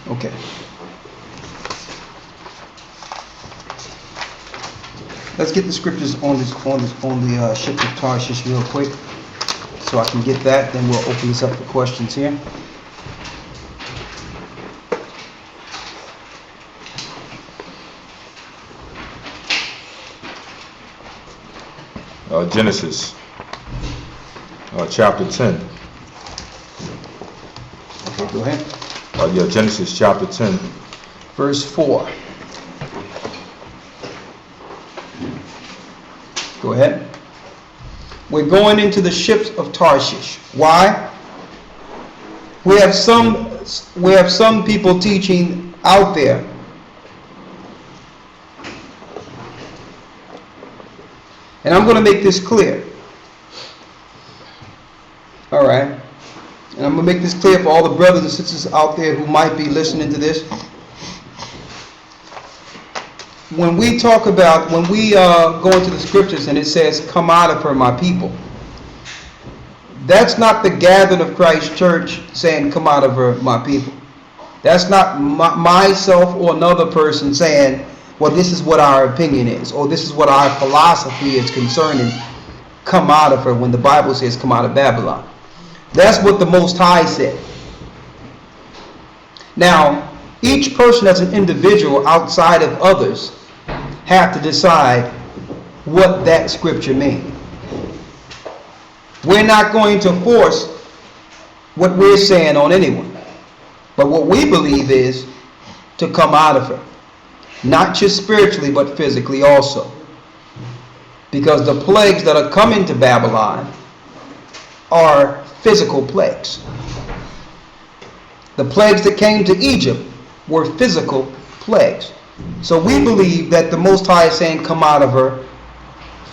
Okay. Let's get the scriptures on the Ships of Tarshish real quick, so I can get that. Then we'll open this up for questions here. Genesis, chapter 10. Okay, go ahead. Genesis chapter 10. Verse 4. Go ahead. We're going into the ships of Tarshish. Why? We have some people teaching out there and I'm going to make this clear. All right. And I'm going to make this clear for all the brothers and sisters out there who might be listening to this. When we go into the scriptures and it says, "Come out of her, my people," that's not the gathering of Christ Church saying, "Come out of her, my people." That's not myself or another person saying, "Well, this is what our opinion is," or "This is what our philosophy is concerning come out of her," when the Bible says come out of Babylon. That's what the Most High said. Now, each person as an individual outside of others have to decide what that scripture means. We're not going to force what we're saying on anyone. But what we believe is to come out of her. Not just spiritually, but physically also. Because the plagues that are coming to Babylon are physical plagues. The plagues that came to Egypt were physical plagues. So we believe that the Most High is saying, "Come out of her,"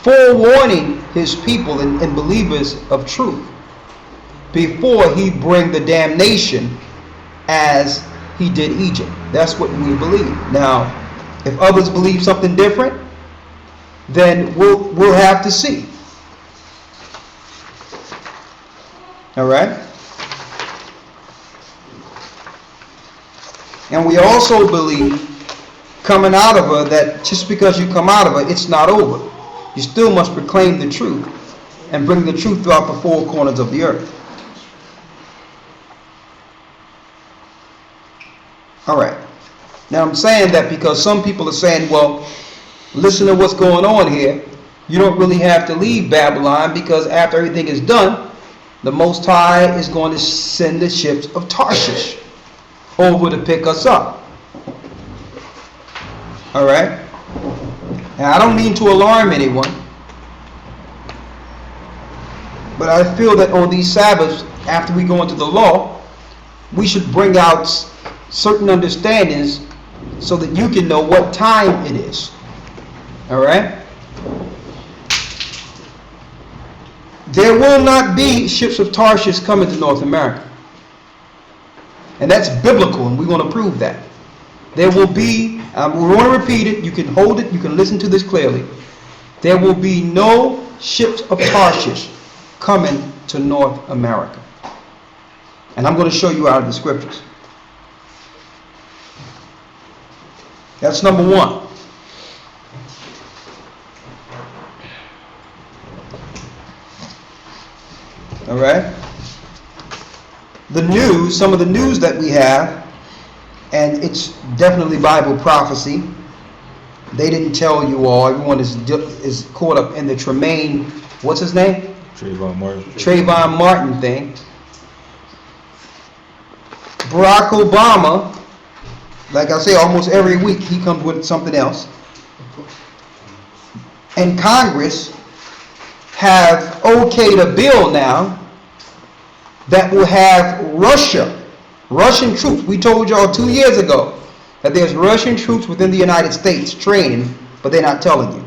forewarning his people and believers of truth before he bring the damnation as he did Egypt. That's what we believe. Now, if others believe something different, then we'll have to see. All right? And we also believe, coming out of her, that just because you come out of her, it's not over. You still must proclaim the truth and bring the truth throughout the four corners of the earth. All right. Now I'm saying that because some people are saying, "Well, listen to what's going on here. You don't really have to leave Babylon, because after everything is done, the Most High is going to send the ships of Tarshish over to pick us up." All right. And I don't mean to alarm anyone, but I feel that on these Sabbaths, after we go into the law, we should bring out certain understandings so that you can know what time it is. All right? There will not be ships of Tarshish coming to North America. And that's biblical, and we're going to prove that. There will be, we want to repeat it, you can hold it, you can listen to this clearly. There will be no ships of Tarshish coming to North America. And I'm going to show you out of the scriptures. That's number one. All right? The news, some of the news that we have, and it's definitely Bible prophecy. They didn't tell you all. Everyone is caught up in the Tremaine, what's his name? Trayvon Martin. Trayvon Martin thing. Barack Obama, like I say, almost every week he comes with something else. And Congress have okayed a bill now that will have Russian troops. We told y'all 2 years ago that there's Russian troops within the United States training, but they're not telling you.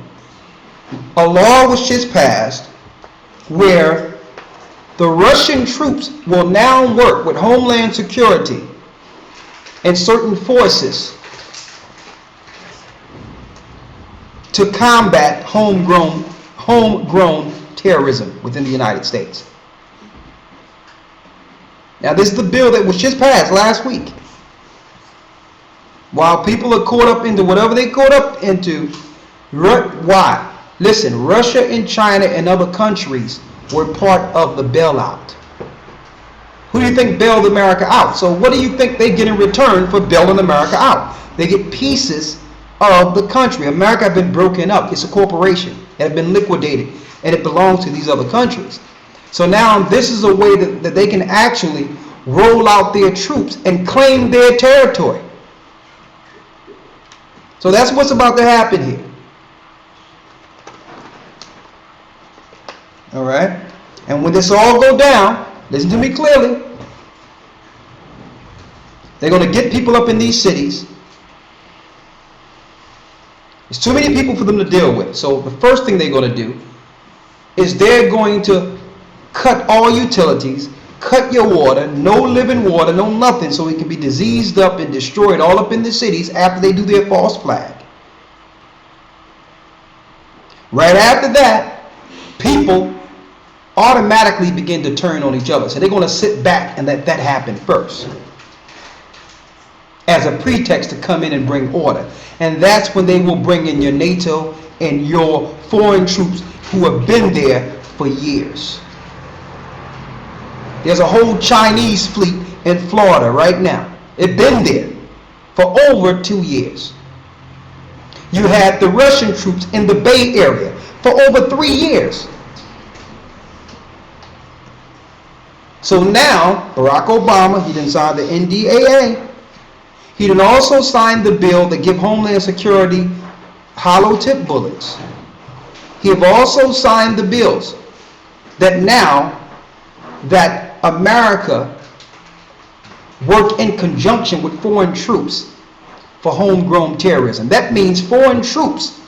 A law was just passed where the Russian troops will now work with Homeland Security and certain forces to combat homegrown terrorism within the United States. Now, this is the bill that was just passed last week. While people are caught up into whatever they caught up into, why? Listen, Russia and China and other countries were part of the bailout. Who do you think bailed America out? So what do you think they get in return for bailing America out? They get pieces of the country. America has been broken up. It's a corporation. It has been liquidated, and it belongs to these other countries. So now this is a way that they can actually roll out their troops and claim their territory. So that's what's about to happen here. All right? And when this all go down, listen to me clearly, they're going to get people up in these cities. There's too many people for them to deal with. So the first thing they're going to do is they're going to cut all utilities, cut your water, no living water, no nothing, so it can be diseased up and destroyed all up in the cities after they do their false flag. Right after that, people automatically begin to turn on each other. So they're going to sit back and let that happen first, as a pretext to come in and bring order. And that's when they will bring in your NATO and your foreign troops who have been there for years. There's a whole Chinese fleet in Florida right now. It's been there for over 2 years. You had the Russian troops in the Bay Area for over 3 years. So now, Barack Obama, he done signed the NDAA. He done also signed the bill that give Homeland Security hollow tip bullets. He have also signed the bills that now that America work in conjunction with foreign troops for homegrown terrorism. That means foreign troops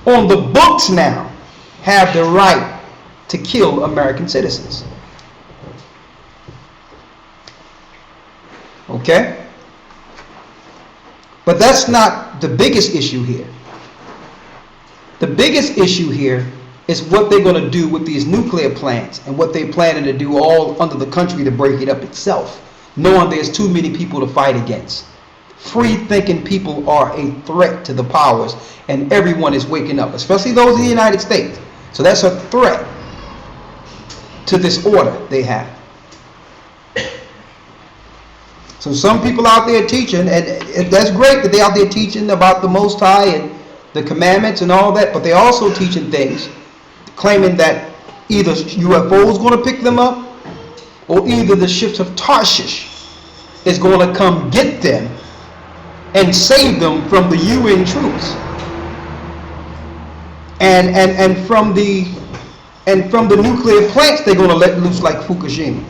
on the books now have the right to kill American citizens. Okay? But that's not the biggest issue here. The biggest issue here is what they're going to do with these nuclear plants and what they're planning to do all under the country to break it up itself, knowing there's too many people to fight against. Free-thinking people are a threat to the powers, and everyone is waking up, especially those in the United States. So that's a threat to this order they have. So some people out there teaching, and that's great that they're out there teaching about the Most High and the commandments and all that, but they're also teaching things, claiming that either UFO is going to pick them up, or either the ships of Tarshish is going to come get them and save them from the UN troops, and from the nuclear plants they're going to let loose like Fukushima.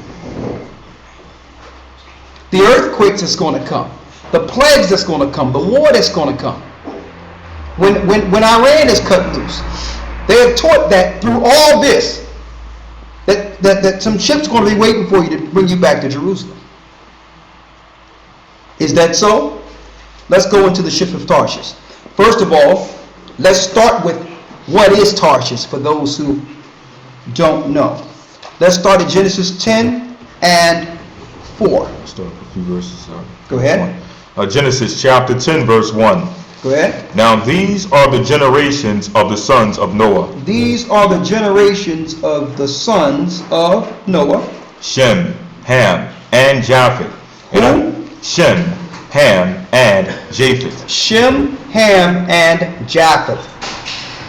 The earthquakes that's going to come, the plagues that's going to come, the war that's going to come. When Iran is cut loose, they are taught that through all this, that some ship's going to be waiting for you to bring you back to Jerusalem. Is that so? Let's go into the Ships of Tarshish. First of all, let's start with what is Tarshish for those who don't know. Let's start at Genesis 10 and 4. Let's start with a few verses. Go ahead. Genesis chapter 10, verse 1. Go ahead. Now these are the generations of the sons of Noah. These are the generations of the sons of Noah. Shem, Ham, and Japheth. Who? Shem, Ham, and Japheth. Shem, Ham, and Japheth.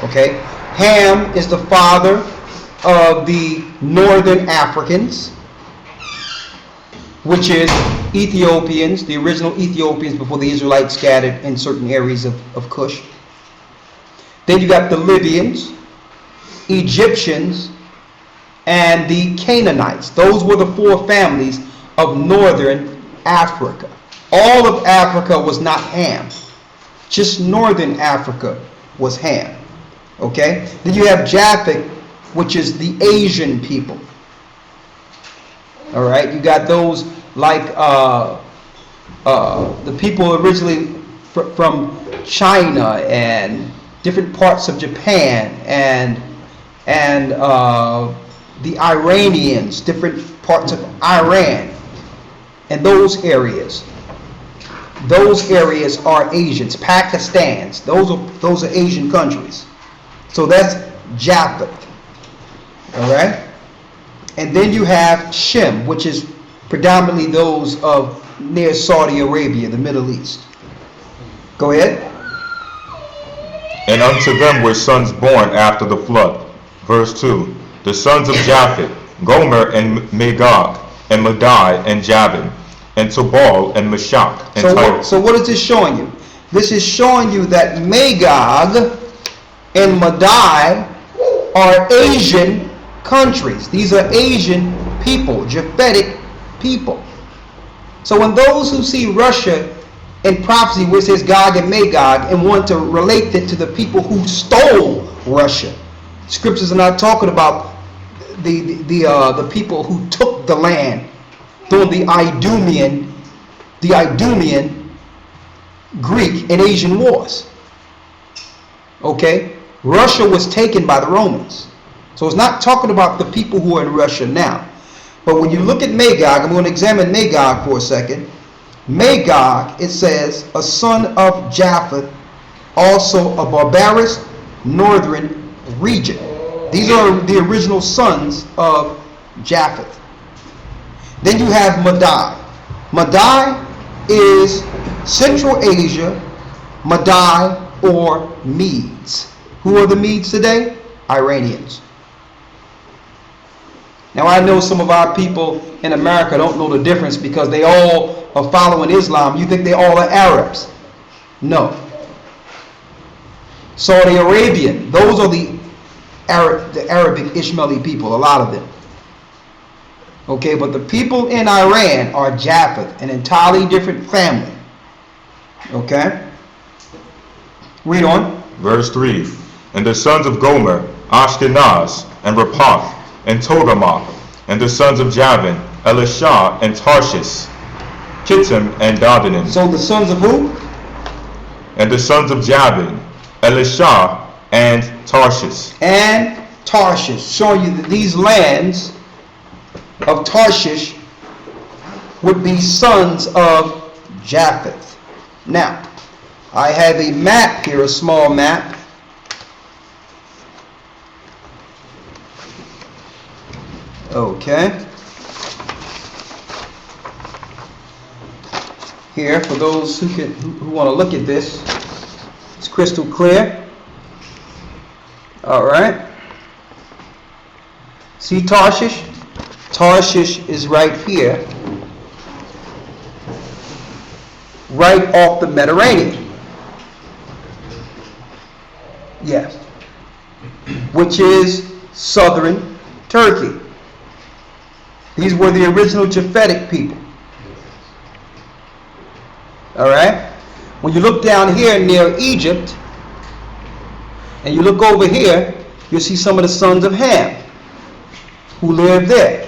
Okay. Ham is the father of the northern Africans, which is Ethiopians, the original Ethiopians before the Israelites scattered in certain areas of Cush. Then you got the Libyans, Egyptians, and the Canaanites. Those were the four families of northern Africa. All of Africa was not Ham. Just northern Africa was Ham. Okay? Then you have Japheth, which is the Asian people. All right? You got those like the people originally from China and different parts of Japan and the Iranians, different parts of Iran and those areas. those areas are Asians. Pakistan's, those are Asian countries. So that's Japheth. All right? And then you have Shem, which is predominantly those of near Saudi Arabia, the Middle East. Go ahead. And unto them were sons born after the flood. Verse 2. The sons of Japheth, Gomer and Magog, and Madai and Javan, and Tubal and Meshach and Tyre. So what is this showing you? This is showing you that Magog and Madai are Asian countries. These are Asian people, Japhetic people. So when those who see Russia in prophecy where it says Gog and Magog and want to relate it to the people who stole Russia, scriptures are not talking about the people who took the land during the Idumean Greek and Asian wars. Okay? Russia was taken by the Romans. So it's not talking about the people who are in Russia now. But when you look at Magog, I'm going to examine Magog for a second. Magog, it says, a son of Japheth, also a barbarous northern region. These are the original sons of Japheth. Then you have Madai. Madai is Central Asia, Madai or Medes. Who are the Medes today? Iranians. Now I know some of our people in America don't know the difference because they all are following Islam. You think they all are Arabs. No. Saudi Arabian, those are the Arabic Ishmaeli people, a lot of them. Okay, but the people in Iran are Japheth, an entirely different family. Okay? Read on. Verse 3. And the sons of Gomer, Ashkenaz, and Rapath, and Togarmah, and the sons of Javan, Elishah, and Tarshish, Kittim, and Dadanim. So the sons of who? And the sons of Javan, Elishah, and Tarshish. And Tarshish, showing you that these lands of Tarshish would be sons of Japheth. Now, I have a map here, a small map. Okay. Here, for those who want to look at this, it's crystal clear. All right. See Tarshish? Tarshish is right here, right off the Mediterranean. Yes. Which is southern Turkey. These were the original Japhetic people. All right? When you look down here near Egypt, and you look over here, you'll see some of the sons of Ham who lived there.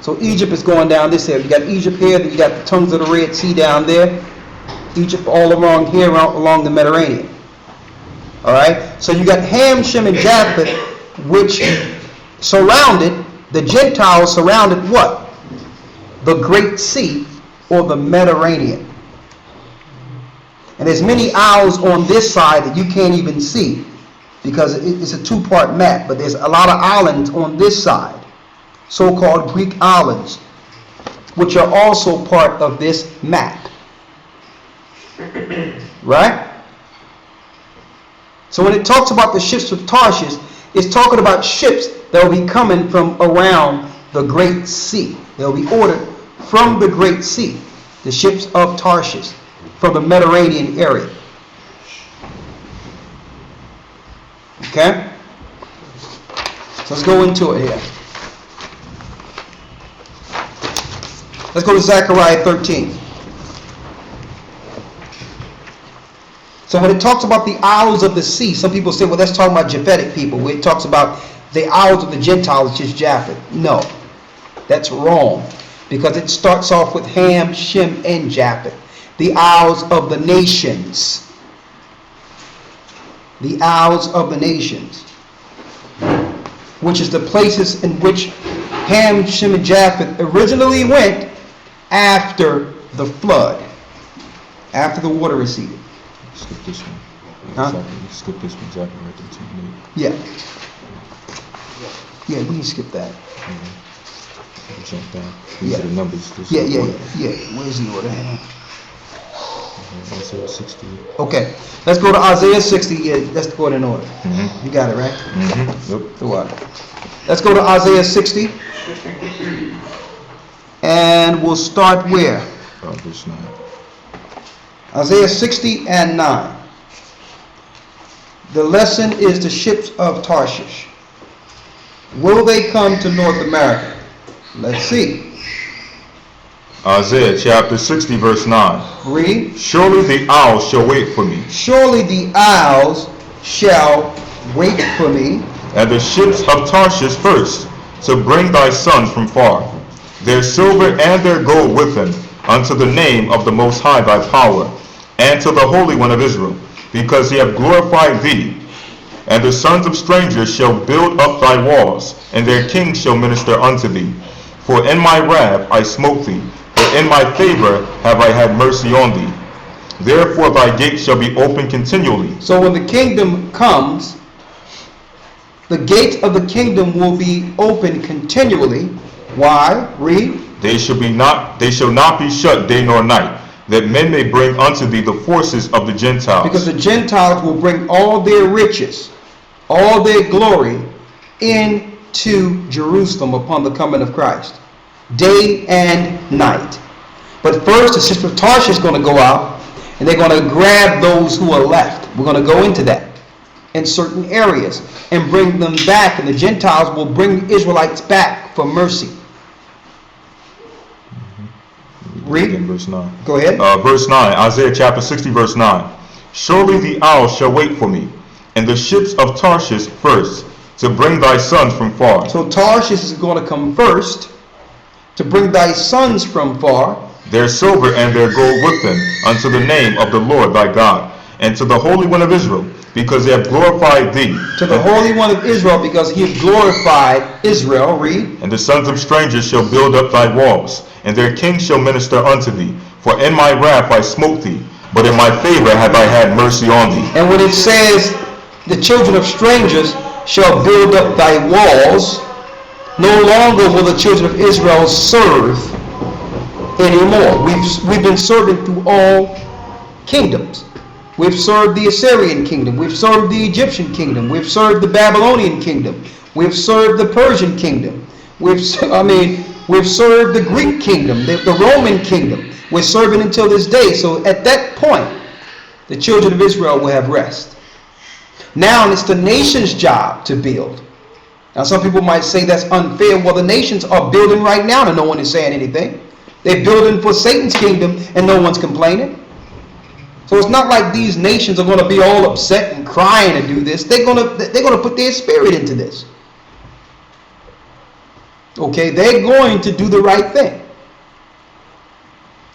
So Egypt is going down this area. You got Egypt here, then you got the tongues of the Red Sea down there. Egypt all along here, along the Mediterranean. All right? So you got Ham, Shem, and Japheth, which surrounded, the Gentiles surrounded what? The Great Sea, or the Mediterranean. And there's many isles on this side that you can't even see because it's a two-part map, but there's a lot of islands on this side, so-called Greek islands, which are also part of this map. Right? So when it talks about the ships of Tarshish, it's talking about ships that will be coming from around the Great Sea. They'll be ordered from the Great Sea, the ships of Tarshish, from the Mediterranean area. Okay? So let's go into it here. Let's go to Zechariah 13. So when it talks about the isles of the sea, some people say, well, that's talking about Japhetic people. When it talks about the isles of the Gentiles, it's just Japheth. No, that's wrong. Because it starts off with Ham, Shem, and Japheth. The isles of the nations. The isles of the nations. Which is the places in which Ham, Shem, and Japheth originally went after the flood, after the water receded. Skip this one. Huh? Exactly. Skip this one. Exactly right there. 10:8. Yeah. Yeah, we can skip that. Jump down. These Yeah. are the numbers. This Yeah, is the yeah, order. yeah. Where's the order? Hang on. Isaiah 60. Okay, let's go to Isaiah 60. Yeah, let's go in order. Mm-hmm. You got it, right? Mm-hmm. Yep. The what? Let's go to Isaiah 60. And we'll start where? Verse 9. Isaiah 60 and 9. The lesson is the ships of Tarshish. Will they come to North America? Let's see. Isaiah chapter 60 verse 9. Read. Surely the owl shall wait for me, Surely the isles shall wait for me, and the ships of Tarshish first, to bring thy sons from far, their silver and their gold with them, unto the name of the Most High thy power, and to the Holy One of Israel, because he hath glorified thee. And the sons of strangers shall build up thy walls, and their kings shall minister unto thee. For in my wrath I smote thee, but in my favor have I had mercy on thee. Therefore thy gates shall be open continually. So when the kingdom comes, the gates of the kingdom will be open continually. Why? Read. They shall not be shut day nor night, that men may bring unto thee the forces of the Gentiles. Because the Gentiles will bring all their riches, all their glory into Jerusalem upon the coming of Christ, day and night. But first, the Ships of Tarshish is going to go out, and they're going to grab those who are left. We're going to go into that in certain areas and bring them back, and the Gentiles will bring the Israelites back for mercy. Read. Again, verse 9. Go ahead. Verse 9, Isaiah chapter 60 verse 9. Surely the owl shall wait for me, and the ships of Tarshish first, to bring thy sons from far. So Tarshish is going to come first to bring thy sons from far, Their silver and their gold with them, unto the name of the Lord thy God, and to the Holy One of Israel, because they have glorified thee. to the Holy One of Israel, because he has glorified Israel. Read. And the sons of strangers shall build up thy walls, and their kings shall minister unto thee. For in my wrath I smote thee, but in my favor have I had mercy on thee. And when it says the children of strangers shall build up thy walls, no longer will the children of Israel serve anymore. We've been serving through all kingdoms. We've served the Assyrian kingdom. We've served the Egyptian kingdom. We've served the Babylonian kingdom. We've served the Persian kingdom. We've served the Greek kingdom, the Roman kingdom. We're serving until this day. So at that point, the children of Israel will have rest. Now it's the nation's job to build. Now some people might say that's unfair. Well, the nations are building right now and no one is saying anything. They're building for Satan's kingdom and no one's complaining. So it's not like these nations are going to be all upset and crying to do this. They're going to put their spirit into this. Okay, they're going to do the right thing.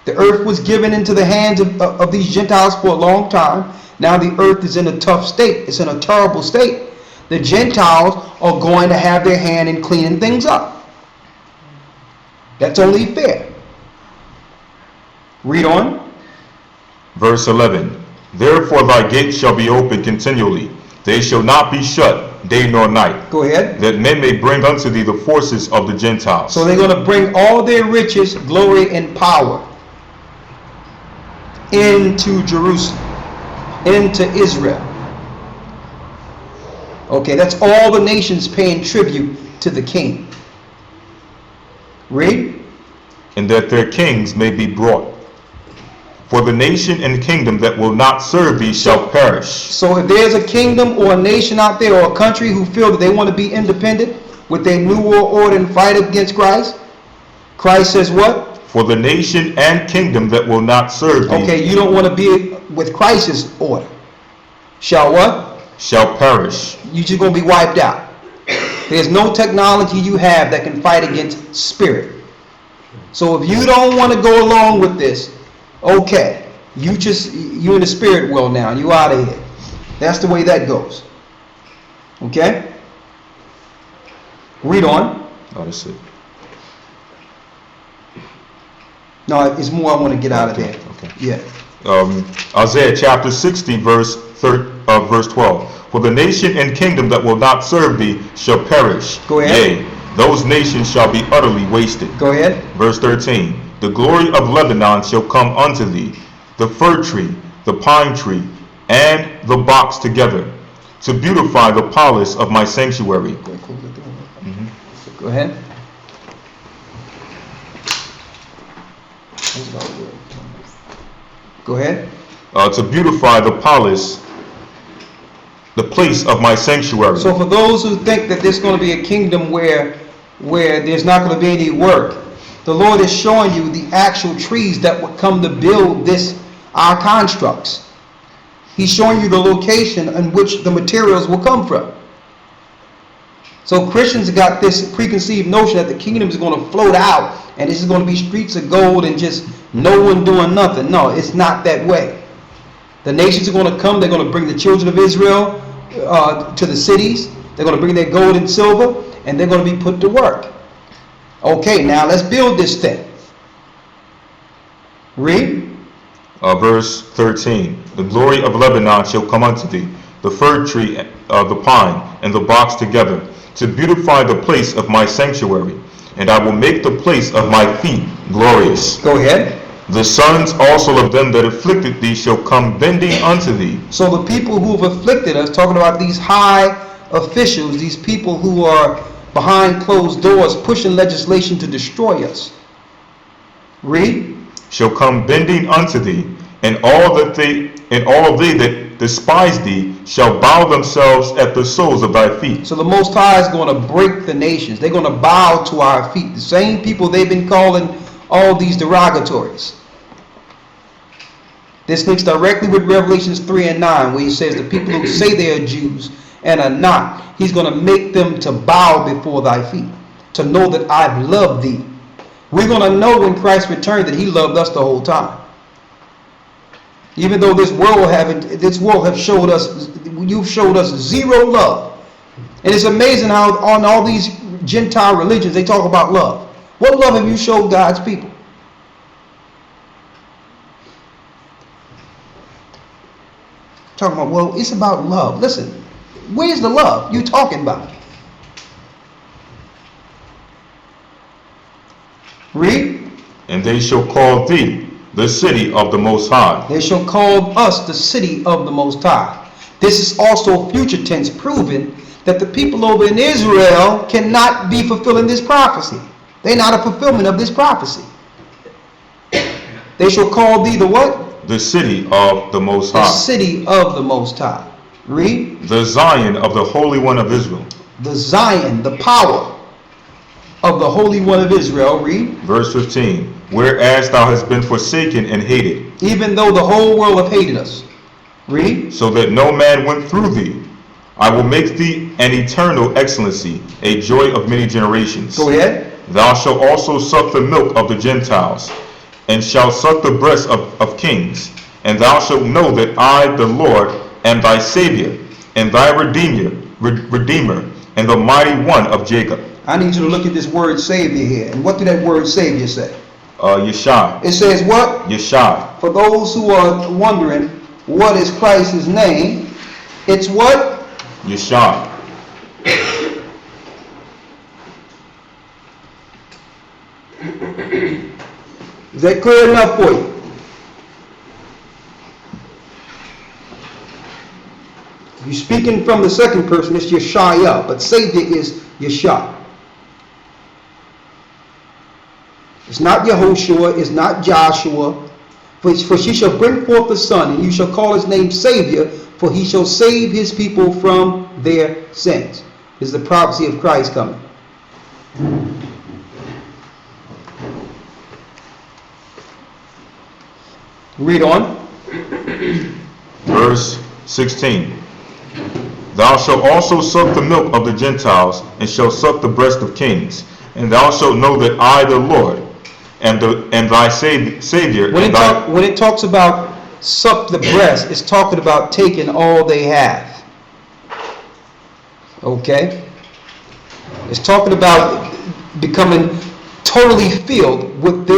The earth was given into the hands of these Gentiles for a long time. Now the earth is in a tough state. It's in a terrible state. The Gentiles are going to have their hand in cleaning things up. That's only fair. Read on. Verse 11. Therefore thy gates shall be open continually. They shall not be shut day nor night. Go ahead. That men may bring unto thee the forces of the Gentiles. So they're going to bring all their riches, glory, and power into Jerusalem, into Israel. Okay, that's all the nations paying tribute to the king. Read. And that their kings may be brought. For the nation and kingdom that will not serve thee shall perish. So if there's a kingdom or a nation out there or a country who feel that they want to be independent with their new world order and fight against Christ, Christ says what? For the nation and kingdom that will not serve thee. Okay, you don't want to be with Christ's order. Shall what? Shall perish. You're just going to be wiped out. There's no technology you have that can fight against spirit. So if you don't want to go along with this, okay, you're in the spirit world now. You out of here. That's the way that goes. Okay? Read on. Oh, that's it. No, it's more I want to get out of there. Okay. Yeah. Isaiah chapter 60, verse 12. For the nation and kingdom that will not serve thee shall perish. Go ahead. Yea, those nations shall be utterly wasted. Go ahead. Verse 13. The glory of Lebanon shall come unto thee, the fir tree, the pine tree, and the box together, to beautify the palace of my sanctuary. Go ahead. Go ahead. To beautify the palace, the place of my sanctuary. So for those who think that there's going to be a kingdom where there's not going to be any work, the Lord is showing you the actual trees that would come to build our constructs. He's showing you the location in which the materials will come from. So Christians got this preconceived notion that the kingdom is going to float out and this is going to be streets of gold and just no one doing nothing. No, it's not that way. The nations are going to come. They're going to bring the children of Israel to the cities. They're going to bring their gold and silver, and they're going to be put to work. Okay, now let's build this thing. Read. Verse 13. The glory of Lebanon shall come unto thee, the fir tree, the pine, and the box together, to beautify the place of my sanctuary. And I will make the place of my feet glorious. Go ahead. The sons also of them that afflicted thee shall come bending unto thee. So the people who have afflicted us, talking about these high officials, these people who are behind closed doors pushing legislation to destroy us. Read. Shall come bending unto thee, and all they that despise thee shall bow themselves at the soles of thy feet. So the Most High is going to break the nations. They're going to bow to our feet. The same people they've been calling all these derogatories. This links directly with Revelations 3 and 9, where he says the people who say they are Jews and are not, he's going to make them to bow before thy feet, to know that I've loved thee. We're going to know when Christ returned that he loved us the whole time. Even though this world have showed us, you've showed us zero love. And it's amazing how on all these Gentile religions they talk about love. What love have you showed God's people? Talking about, well, it's about love. Listen, where's the love you talking about? Read. And they shall call thee the city of the Most High. They shall call us the city of the Most High. This is also future tense, proving that the people over in Israel cannot be fulfilling this prophecy. They're not a fulfillment of this prophecy. They shall call thee the what? The city of the Most High. The city of the Most High. Read. The Zion of the Holy One of Israel. The Zion, the power of the Holy One of Israel. Read. Verse 15. Whereas thou hast been forsaken and hated. Even though the whole world have hated us. Read. So that no man went through thee. I will make thee an eternal excellency, a joy of many generations. Go ahead. Thou shalt also suck the milk of the Gentiles, and shalt suck the breast of kings. And thou shalt know that I, the Lord, am thy Savior, and thy Redeemer, and the mighty one of Jacob. I need you to look at this word Savior here. And what did that word Savior say? Yeshua. It says what? Yeshua. For those who are wondering what is Christ's name, it's what? Yeshua. Is that clear enough for you? If you're speaking from the second person, it's Yeshua, but Savior is Yeshua. It's not Yehoshua, it's not Joshua. For she shall bring forth a son, and you shall call his name Savior, for he shall save his people from their sins. This is the prophecy of Christ coming. Read on. Verse 16. Thou shalt also suck the milk of the Gentiles, and shalt suck the breast of kings. And thou shalt know that I, the Lord, am thy Savior. When it talks about suck the breast, it's talking about taking all they have. Okay? It's talking about becoming totally filled with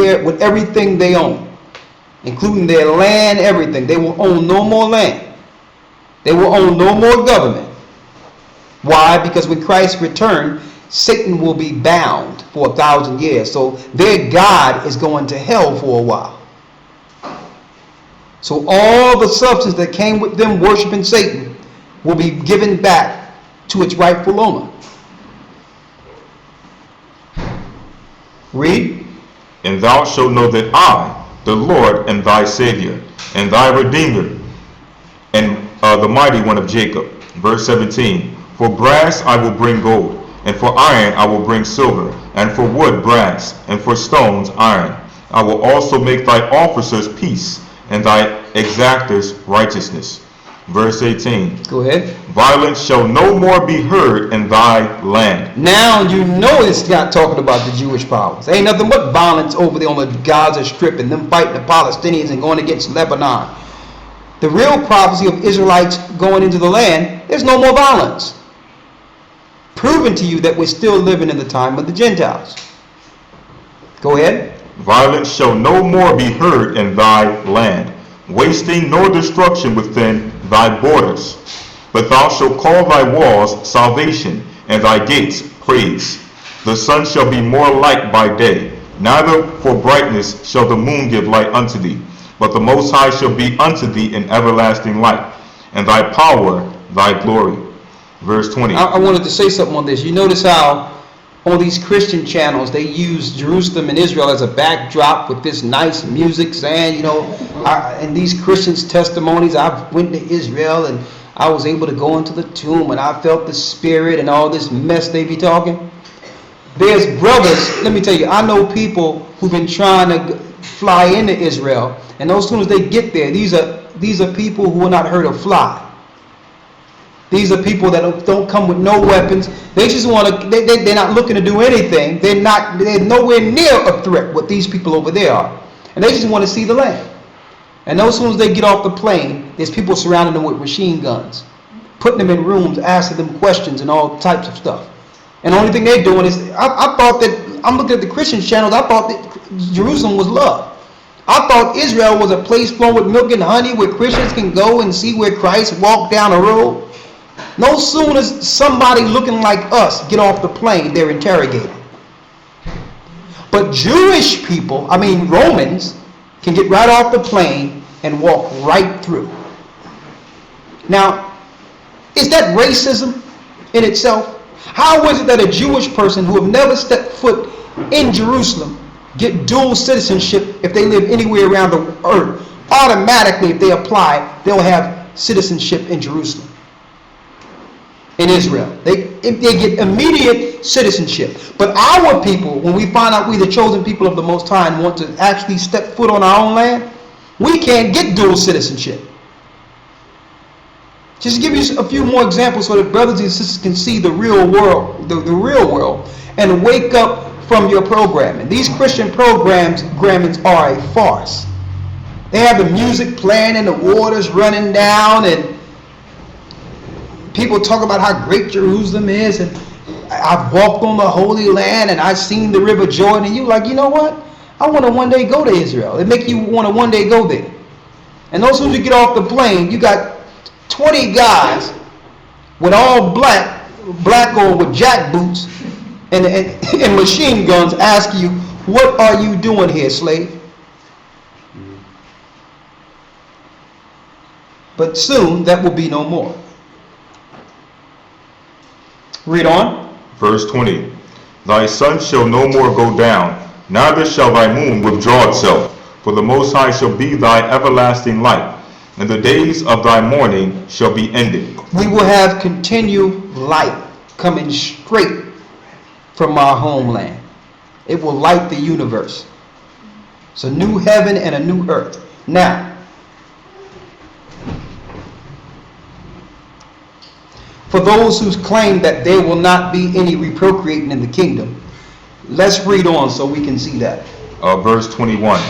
everything they own, including their land, everything. They will own no more land. They will own no more government. Why? Because when Christ returns, Satan will be bound for 1,000 years. So their God is going to hell for a while. So all the substance that came with them worshiping Satan will be given back to its rightful owner. Read. And thou shalt know that I, the Lord, am thy Savior, and thy Redeemer, and the mighty one of Jacob. Verse 17. For brass I will bring gold, and for iron I will bring silver, and for wood brass, and for stones iron. I will also make thy officers peace, and thy exactors righteousness. Verse 18. Go ahead. Violence shall no more be heard in thy land. Now you know it's not talking about the Jewish powers. Ain't nothing but violence over there on the Gaza Strip and them fighting the Palestinians and going against Lebanon. The real prophecy of Israelites going into the land, there's no more violence. Proving to you that we're still living in the time of the Gentiles. Go ahead. Violence shall no more be heard in thy land, wasting nor destruction within thy borders. But thou shalt call thy walls salvation, and thy gates praise. The sun shall be more light by day, neither for brightness shall the moon give light unto thee. But the Most High shall be unto thee an everlasting light, and thy power thy glory. Verse 20. I wanted to say something on this. You notice how on these Christian channels they use Jerusalem and Israel as a backdrop with this nice music saying, and these Christians' testimonies, I went to Israel and I was able to go into the tomb and I felt the spirit and all this mess they be talking. There's brothers, let me tell you, I know people who've been trying to fly into Israel, and as soon as they get there, these are people who are not hurt or fly. These are people that don't come with no weapons. They just want to. They're not looking to do anything. They're nowhere near a threat. What these people over there are, and they just want to see the land. And as soon as they get off the plane, there's people surrounding them with machine guns, putting them in rooms, asking them questions and all types of stuff. And the only thing they're doing is, I thought that I'm looking at the Christian channels. I thought that Jerusalem was love. I thought Israel was a place flowing with milk and honey where Christians can go and see where Christ walked down the road. No sooner as somebody looking like us get off the plane, they're interrogated. But Jewish people, Romans, can get right off the plane and walk right through. Now, is that racism in itself? How is it that a Jewish person who have never stepped foot in Jerusalem get dual citizenship if they live anywhere around the earth? Automatically, if they apply, they'll have citizenship in Jerusalem. In Israel. They get immediate citizenship. But our people, when we find out we're the chosen people of the Most High and want to actually step foot on our own land, we can't get dual citizenship. Just to give you a few more examples so that brothers and sisters can see the real world, the real world, and wake up from your programming. These Christian programmings are a farce. They have the music playing and the waters running down, and people talk about how great Jerusalem is, and I've walked on the Holy Land, and I've seen the River Jordan, and you're like, you know what? I want to one day go to Israel. It make you want to one day go there. And as soon as you get off the plane, you got 20 guys with all black on with jack boots and machine guns ask you, what are you doing here, slave? But soon that will be no more. Read on. Verse 20. Thy sun shall no more go down, neither shall thy moon withdraw itself, for the Most High shall be thy everlasting light, and the days of thy mourning shall be ended. We will have continued light coming straight from our homeland. It will light the universe. It's a new heaven and a new earth. Now, for those who claim that there will not be any reprocreating in the kingdom, let's read on so we can see that. Verse 21.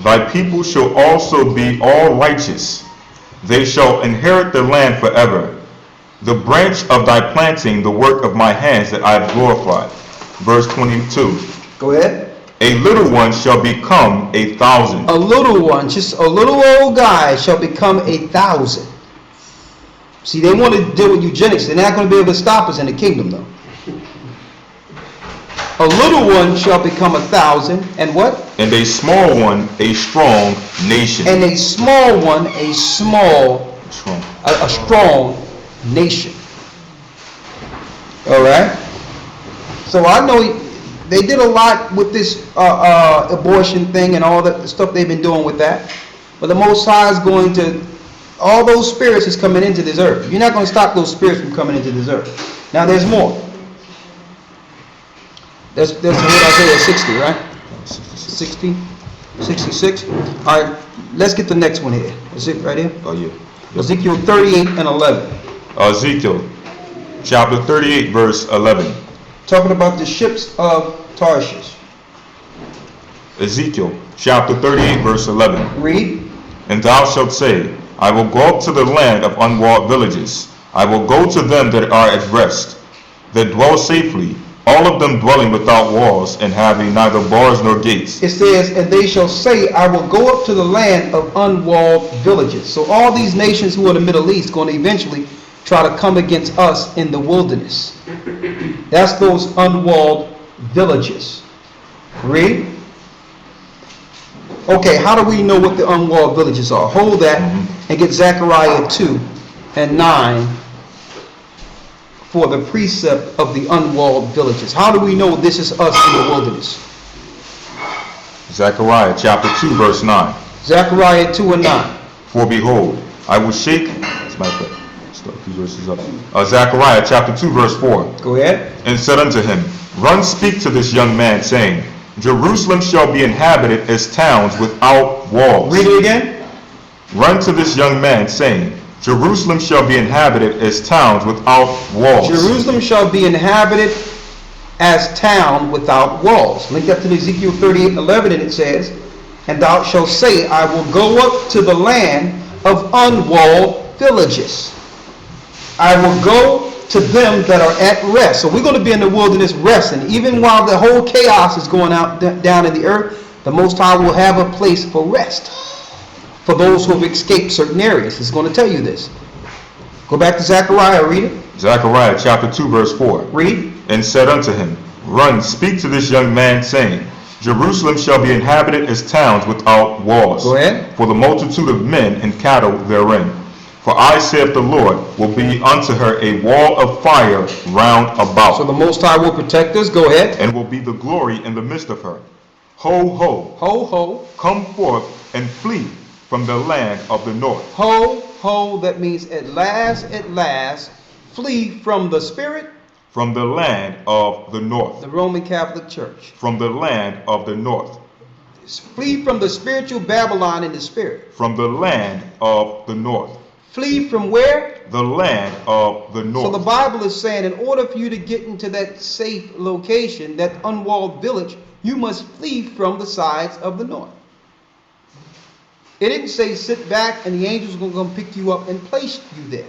Thy people shall also be all righteous. They shall inherit the land forever. The branch of thy planting, the work of my hands that I have glorified. Verse 22. Go ahead. A little one shall become 1,000. A little one, just a little old guy, shall become 1,000. See, they want to deal with eugenics. They're not going to be able to stop us in the kingdom, though. A little one shall become 1,000, and what? And a small one a strong nation. And a small one a strong nation. All right. So I know they did a lot with this abortion thing and all the stuff they've been doing with that. But the Most High is going to, all those spirits is coming into this earth. You're not going to stop those spirits from coming into this earth. Now there's more. That's what Isaiah 60, right? 60, 66. All right, let's get the next one here. Is it right here? Oh, yeah. Ezekiel 38 and 11. Ezekiel chapter 38, verse 11. Talking about the ships of Tarshish. Ezekiel chapter 38, verse 11. Read. And thou shalt say, I will go up to the land of unwalled villages. I will go to them that are at rest, that dwell safely, all of them dwelling without walls, and having neither bars nor gates. It says, and they shall say, I will go up to the land of unwalled villages. So all these nations who are in the Middle East going to eventually try to come against us in the wilderness. That's those unwalled villages. Read. Okay, how do we know what the unwalled villages are? Hold that and get Zechariah 2 and 9 for the precept of the unwalled villages. How do we know this is us in the wilderness? Zechariah chapter 2, verse 9. Zechariah 2 and 9. For behold, I will shake. As a matter of fact, start a few verses up. Zechariah chapter 2, verse 4. Go ahead. And said unto him, Run, speak to this young man, saying, Jerusalem shall be inhabited as towns without walls. Read it again. Run to this young man, saying, Jerusalem shall be inhabited as towns without walls. Jerusalem shall be inhabited as town without walls. Link that to Ezekiel 38:11, and it says, and thou shalt say, I will go up to the land of unwalled villages. I will go to them that are at rest. So we're going to be in the wilderness resting. Even while the whole chaos is going out down in the earth, the Most High will have a place for rest. For those who have escaped certain areas. It's going to tell you this. Go back to Zechariah, read it. Zechariah chapter 2, verse 4. Read. And said unto him, Run, speak to this young man, saying, Jerusalem shall be inhabited as towns without walls. Go ahead. For the multitude of men and cattle therein. For I, saith the Lord, will be unto her a wall of fire round about. So the Most High will protect us. Go ahead. And will be the glory in the midst of her. Ho, ho. Ho, ho. Come forth and flee from the land of the north. Ho, ho, that means at last, flee from the spirit. From the land of the north. The Roman Catholic Church. From the land of the north. Flee from the spiritual Babylon in the spirit. From the land of the north. Flee from where? The land of the north. So the Bible is saying in order for you to get into that safe location, that unwalled village, you must flee from the sides of the north. It didn't say sit back and the angels are going to come pick you up and place you there.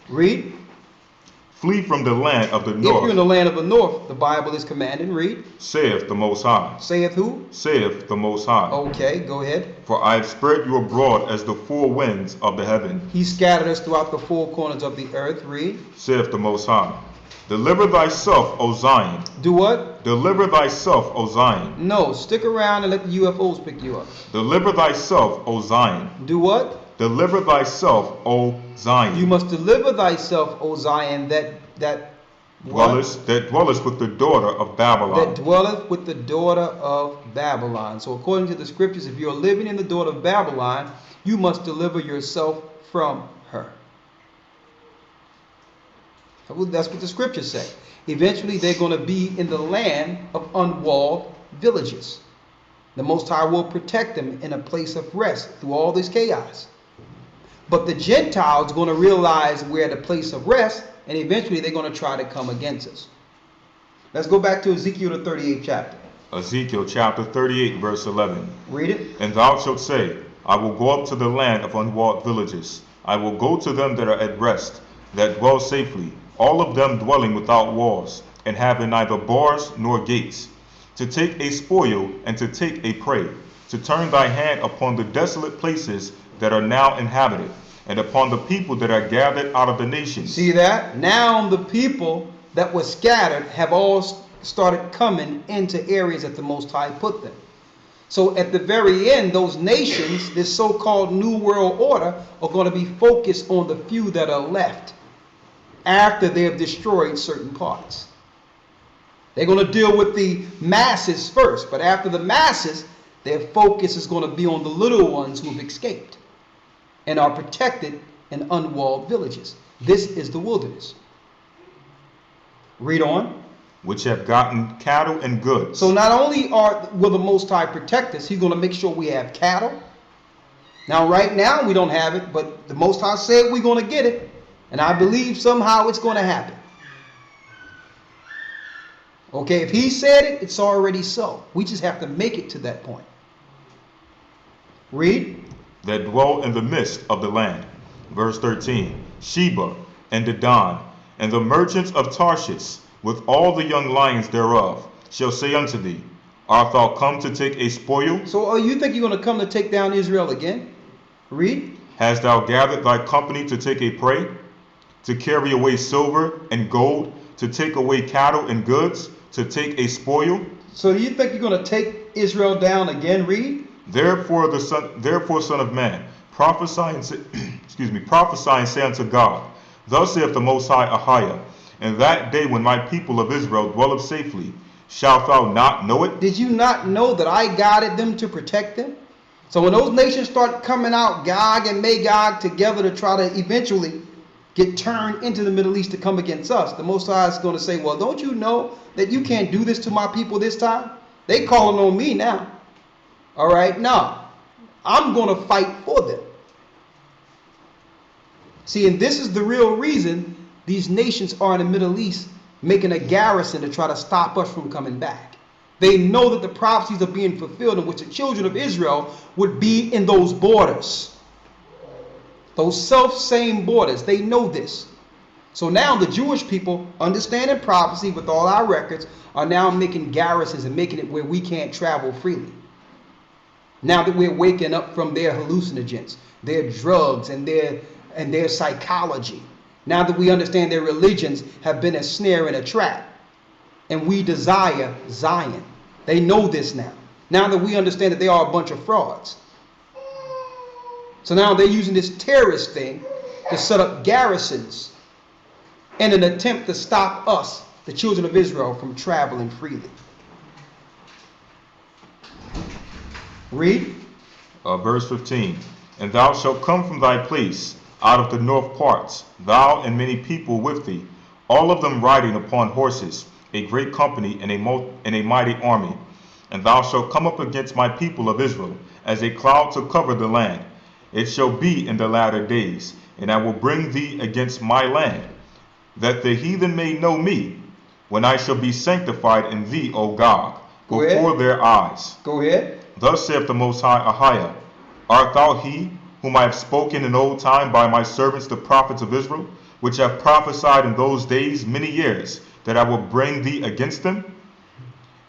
Read. Flee from the land of the If you're in north, the land of the north, the Bible is commanding. Read. saith the Most High. Saith who? Saith the Most High. Okay, go ahead. For I have spread you abroad as the four winds of the heaven, He scattered us throughout the four corners of the earth. Read. saith the Most High. Deliver thyself, O Zion. Do what? Deliver thyself, O Zion. No, stick around and let the UFOs pick you up. Deliver thyself, O Zion. Do what? Deliver thyself, O Zion. You must deliver thyself, O Zion, that dwellest with the daughter of Babylon. that dwelleth with the daughter of Babylon. So according to the scriptures, if you're living in the daughter of Babylon, you must deliver yourself from her. That's what the scriptures say. Eventually they're going to be in the land of unwalled villages. The Most High will protect them in a place of rest through all this chaos. But the Gentiles are going to realize we're at a place of rest, and eventually they're going to try to come against us. Let's go back to Ezekiel the 38th chapter. Ezekiel chapter 38, verse 11. Read it. And thou shalt say, I will go up to the land of unwalled villages. I will go to them that are at rest, that dwell safely, all of them dwelling without walls, and having neither bars nor gates. to take a spoil and to take a prey, to turn thy hand upon the desolate places that are now inhabited, and upon the people that are gathered out of the nations. See that? Now the people that were scattered have all started coming into areas that the Most High put them. So at the very end, those nations, this so-called New World Order, are going to be focused on the few that are left after they have destroyed certain parts. They're going to deal with the masses first, but after the masses, their focus is going to be on the little ones who have escaped and are protected in unwalled villages. This is the wilderness. Read on. Which have gotten cattle and goods. So not only will the Most High protect us, He's going to make sure we have cattle. Now, right now, we don't have it, but the Most High said we're going to get it. And I believe somehow it's going to happen. Okay, if He said it, it's already so. We just have to make it to that point. Read. That dwell in the midst of the land. Verse 13. Sheba and Dedan, and the merchants of Tarshish, with all the young lions thereof, shall say unto thee, Art thou come to take a spoil? So you think you're going to come to take down Israel again? Read. Hast thou gathered thy company to take a prey, to carry away silver and gold, to take away cattle and goods, to take a spoil? So do you think you're going to take Israel down again? Read. Therefore, son of man, prophesy and say, prophesy and say unto God, Thus saith the Most High Ahiah, In that day when my people of Israel dwelleth safely, shalt thou not know it? Did you not know that I guided them to protect them? So when those nations start coming out, Gog and Magog together to try to eventually get turned into the Middle East to come against us, the Most High is going to say, well, don't you know that you can't do this to my people this time? They calling on me now. All right, no, I'm going to fight for them. See, and this is the real reason these nations are in the Middle East making a garrison to try to stop us from coming back. They know that the prophecies are being fulfilled in which the children of Israel would be in those borders. Those self-same borders. They know this. So now the Jewish people, understanding prophecy with all our records, are now making garrisons and making it where we can't travel freely. Now that we're waking up from their hallucinogens, their drugs, and their psychology. Now that we understand their religions have been a snare and a trap. And we desire Zion. They know this now. Now that we understand that they are a bunch of frauds. So now they're using this terrorist thing to set up garrisons in an attempt to stop us, the children of Israel, from traveling freely. Read. Verse 15. And thou shalt come from thy place out of the north parts, thou and many people with thee, all of them riding upon horses, a great company and a mighty army. And thou shalt come up against my people of Israel, as a cloud to cover the land. It shall be in the latter days, and I will bring thee against my land, that the heathen may know me, when I shall be sanctified in thee, O Gog, before their eyes. Go ahead. Thus saith the Most High Ahiah, Art thou he whom I have spoken in old time by my servants the prophets of Israel, which have prophesied in those days many years, that I will bring thee against them?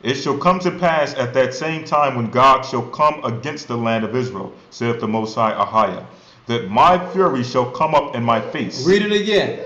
It shall come to pass at that same time when God shall come against the land of Israel, saith the Most High Ahiah, that my fury shall come up in my face. Read it again.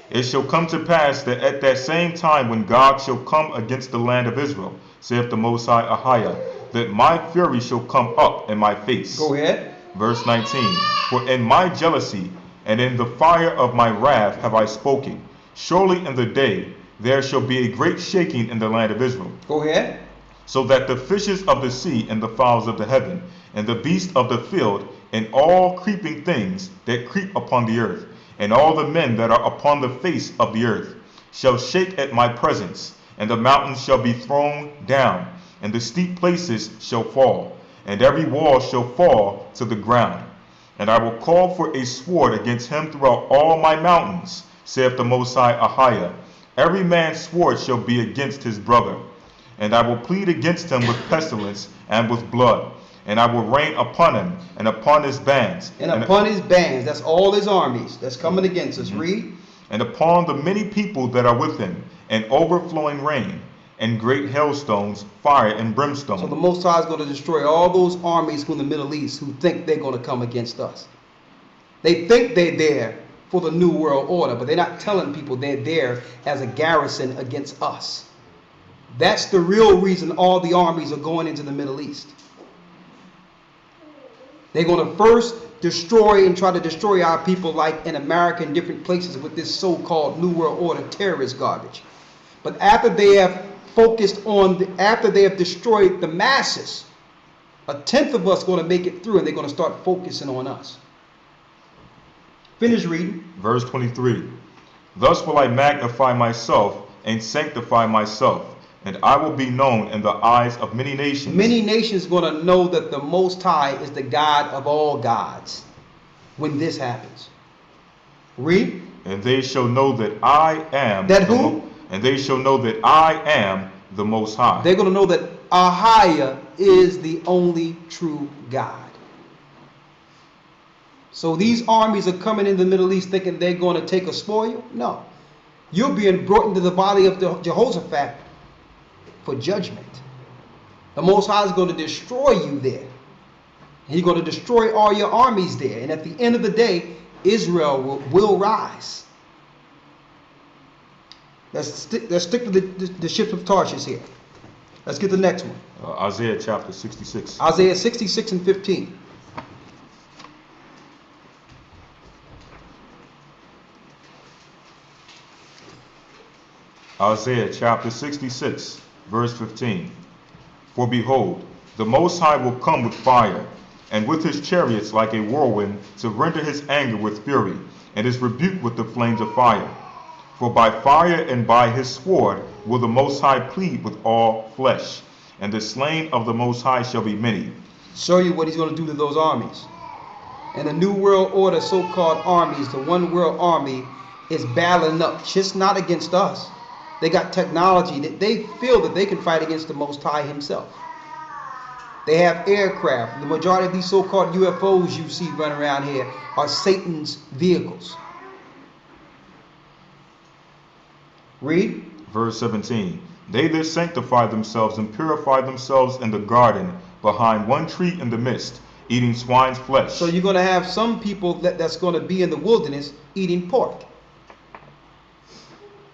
It shall come to pass that at that same time when God shall come against the land of Israel, saith the Most High Ahiah, that my fury shall come up in my face. Go ahead. Verse 19. For in my jealousy and in the fire of my wrath have I spoken. Surely in the day there shall be a great shaking in the land of Israel. Go ahead. So that the fishes of the sea and the fowls of the heaven and the beasts of the field and all creeping things that creep upon the earth and all the men that are upon the face of the earth shall shake at my presence, and the mountains shall be thrown down, and the steep places shall fall, and every wall shall fall to the ground. And I will call for a sword against him throughout all my mountains, saith the Most High Ahiah. Every man's sword shall be against his brother. And I will plead against him with pestilence and with blood. And I will rain upon him and upon his bands. And upon his bands, that's all his armies that's coming against us. Read. And upon the many people that are with him, an overflowing rain, and great hailstones, fire and So the brimstone. Most High is going to destroy all those armies from the Middle East who think they're going to come against us. They think they're there for the New World Order, but they're not telling people they're there as a garrison against us. That's the real reason all the armies are going into the Middle East. They're going to first destroy and try to destroy our people, like in America and different places, with this so-called New World Order terrorist garbage. But after they have after they have destroyed the masses, a tenth of us going to make it through, and they're going to start focusing on us. Finish reading. Verse 23. Thus will I magnify myself and sanctify myself, and I will be known in the eyes of many nations. Many nations going to know that the Most High is the God of all gods when this happens. Read. And they shall know that I am. That who? And they shall know that I am the Most High. They're going to know that Ahia is the only true God. So these armies are coming in the Middle East thinking they're going to take a spoil? No. You're being brought into the body of Jehoshaphat for judgment. The Most High is going to destroy you there. He's going to destroy all your armies there. And at the end of the day, Israel will rise. Let's stick to the ships of Tarshish here. Let's get the next one. Isaiah chapter 66. Isaiah 66 and 15. Isaiah chapter 66, verse 15. For behold, the Most High will come with fire, and with his chariots like a whirlwind, to render his anger with fury, and his rebuke with the flames of fire. For by fire and by his sword will the Most High plead with all flesh, and the slain of the Most High shall be many. Show you what he's going to do to those armies. And the New World Order so-called armies, the One World Army, is battling up, just not against us. They got technology that they feel that they can fight against the Most High himself. They have aircraft. The majority of these so-called UFOs you see running around here are Satan's vehicles. Read. Verse 17. They that sanctify themselves and purify themselves in the garden behind one tree in the midst, eating swine's flesh. So you're going to have some people that's going to be in the wilderness eating pork.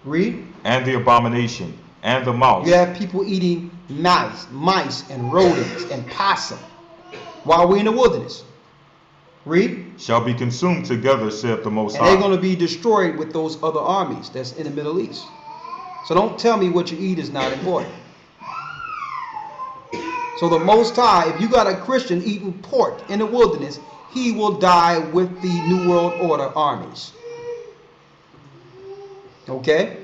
Read. And the abomination, and the mouse. You have people eating mice and rodents and possum while we're in the wilderness. Read. Shall be consumed together, saith the Most And High. they're going to be destroyed with those other armies that's in the Middle East. So don't tell me what you eat is not important. So the Most High, if you got a Christian eating pork in the wilderness, he will die with the New World Order armies. Okay?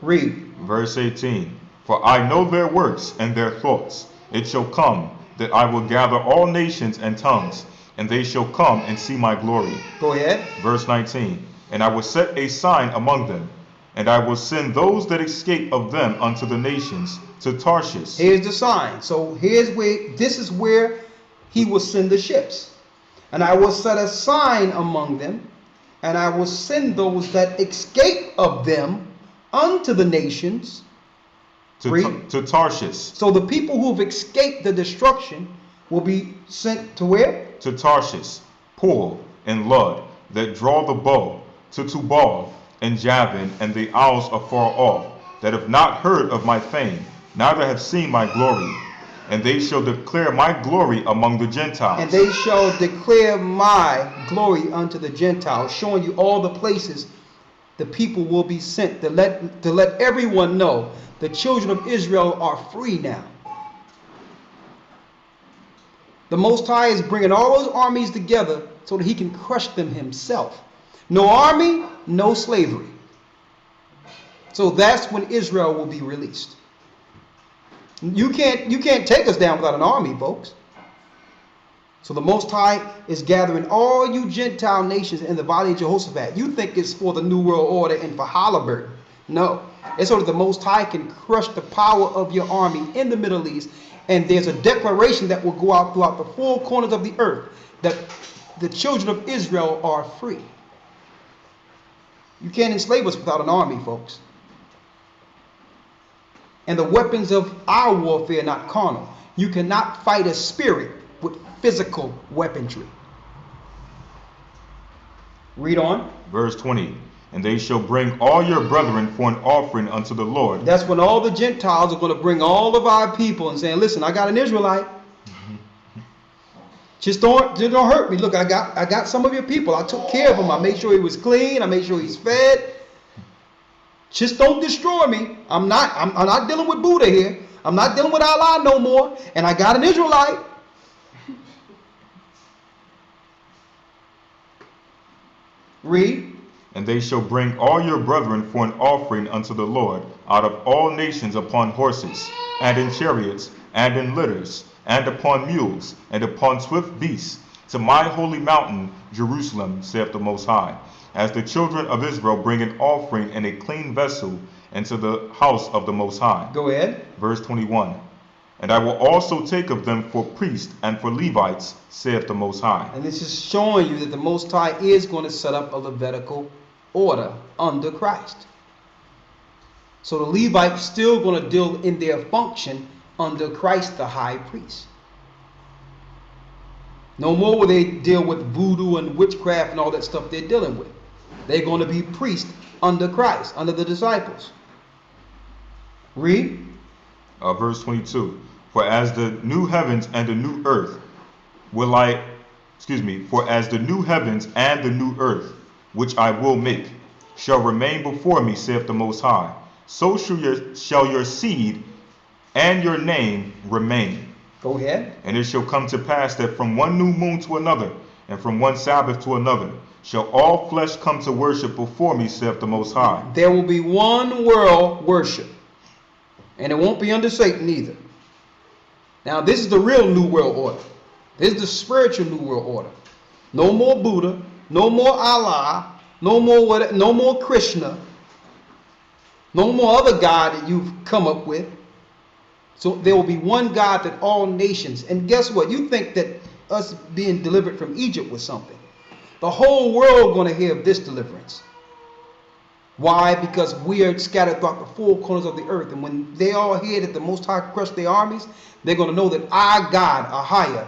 Read. Verse 18. For I know their works and their thoughts. It shall come that I will gather all nations and tongues, and they shall come and see my glory. Go ahead. Verse 19. And I will set a sign among them, and I will send those that escape of them unto the nations, to Tarshish. Here's the sign. So this is where he will send the ships. And I will set a sign among them, and I will send those that escape of them unto the nations. To Tarshish. So the people who have escaped the destruction will be sent to where? To Tarshish, Pool, and Lud, that draw the bow, to Tubal, and Javan, and the isles afar off, that have not heard of my fame, neither have seen my glory. And they shall declare my glory among the Gentiles. And they shall declare my glory unto the Gentiles, showing you all the places the people will be sent to let everyone know the children of Israel are free now. The Most High is bringing all those armies together so that he can crush them himself. No army, no slavery. So that's when Israel will be released. You can't take us down without an army, folks. So the Most High is gathering all you Gentile nations in the body of Jehoshaphat. You think it's for the New World Order and for Halliburton. No. It's so that the Most High can crush the power of your army in the Middle East. And there's a declaration that will go out throughout the four corners of the earth that the children of Israel are free. You can't enslave us without an army, folks. And the weapons of our warfare are not carnal. You cannot fight a spirit with physical weaponry. Read on. Verse 20. And they shall bring all your brethren for an offering unto the Lord. That's when all the Gentiles are going to bring all of our people and saying, listen, I got an Israelite. Just don't hurt me. Look, I got some of your people. I took care of him. I made sure he was clean. I made sure he's fed. Just don't destroy me. I'm not dealing with Buddha here. I'm not dealing with Allah no more. And I got an Israelite. Read. And they shall bring all your brethren for an offering unto the Lord out of all nations upon horses, and in chariots, and in litters, and upon mules, and upon swift beasts, to my holy mountain Jerusalem, saith the Most High, as the children of Israel bring an offering in a clean vessel into the house of the Most High. Go ahead. Verse 21. And I will also take of them for priests and for Levites, saith the Most High. And this is showing you that the Most High is going to set up a Levitical order under Christ. So the Levites still going to deal in their function under Christ the high priest. No more will they deal with voodoo and witchcraft and all that stuff they're dealing with. They're going to be priests under Christ, under the disciples. Read. Verse 22. For as the new heavens and the new earth for as the new heavens and the new earth, which I will make, shall remain before me, saith the Most High, so shall your seed and your name remain. Go ahead. And it shall come to pass that from one new moon to another, and from one Sabbath to another, shall all flesh come to worship before me, saith the Most High. There will be one world worship, and it won't be under Satan either. Now, this is the real New World Order. This is the spiritual New World Order. No more Buddha, no more Allah, no more Krishna, no more other God that you've come up with. So there will be one God that all nations. And guess what? You think that us being delivered from Egypt was something. The whole world going to hear of this deliverance. Why? Because we are scattered throughout the four corners of the earth. And when they all hear that the Most High crushed their armies, they're going to know that our God, Ahia,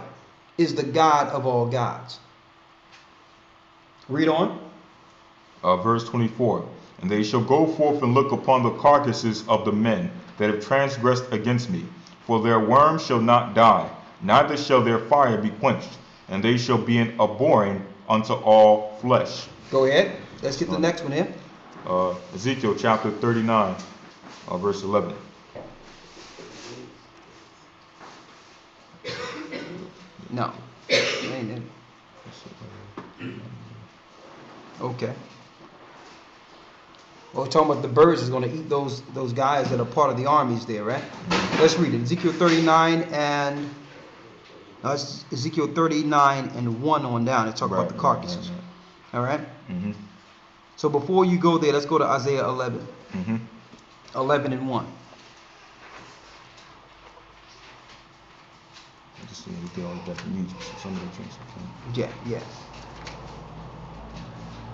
is the God of all gods. Read on. Verse 24. And they shall go forth and look upon the carcasses of the men that have transgressed against me. For their worm shall not die, neither shall their fire be quenched. And they shall be an abhorring unto all flesh. Go ahead. Let's get the next one here. Ezekiel chapter 39, verse 11. No. Okay. Well, we're talking about the birds is going to eat those guys that are part of the armies there, right? Let's read it. Ezekiel 39 and Ezekiel 39 and 1 on down. It's talking about the carcasses. Right. All right? Mm-hmm. So before you go there, let's go to Isaiah 11. Mm-hmm. 11 and 1. Just see if they all got the music. Yeah.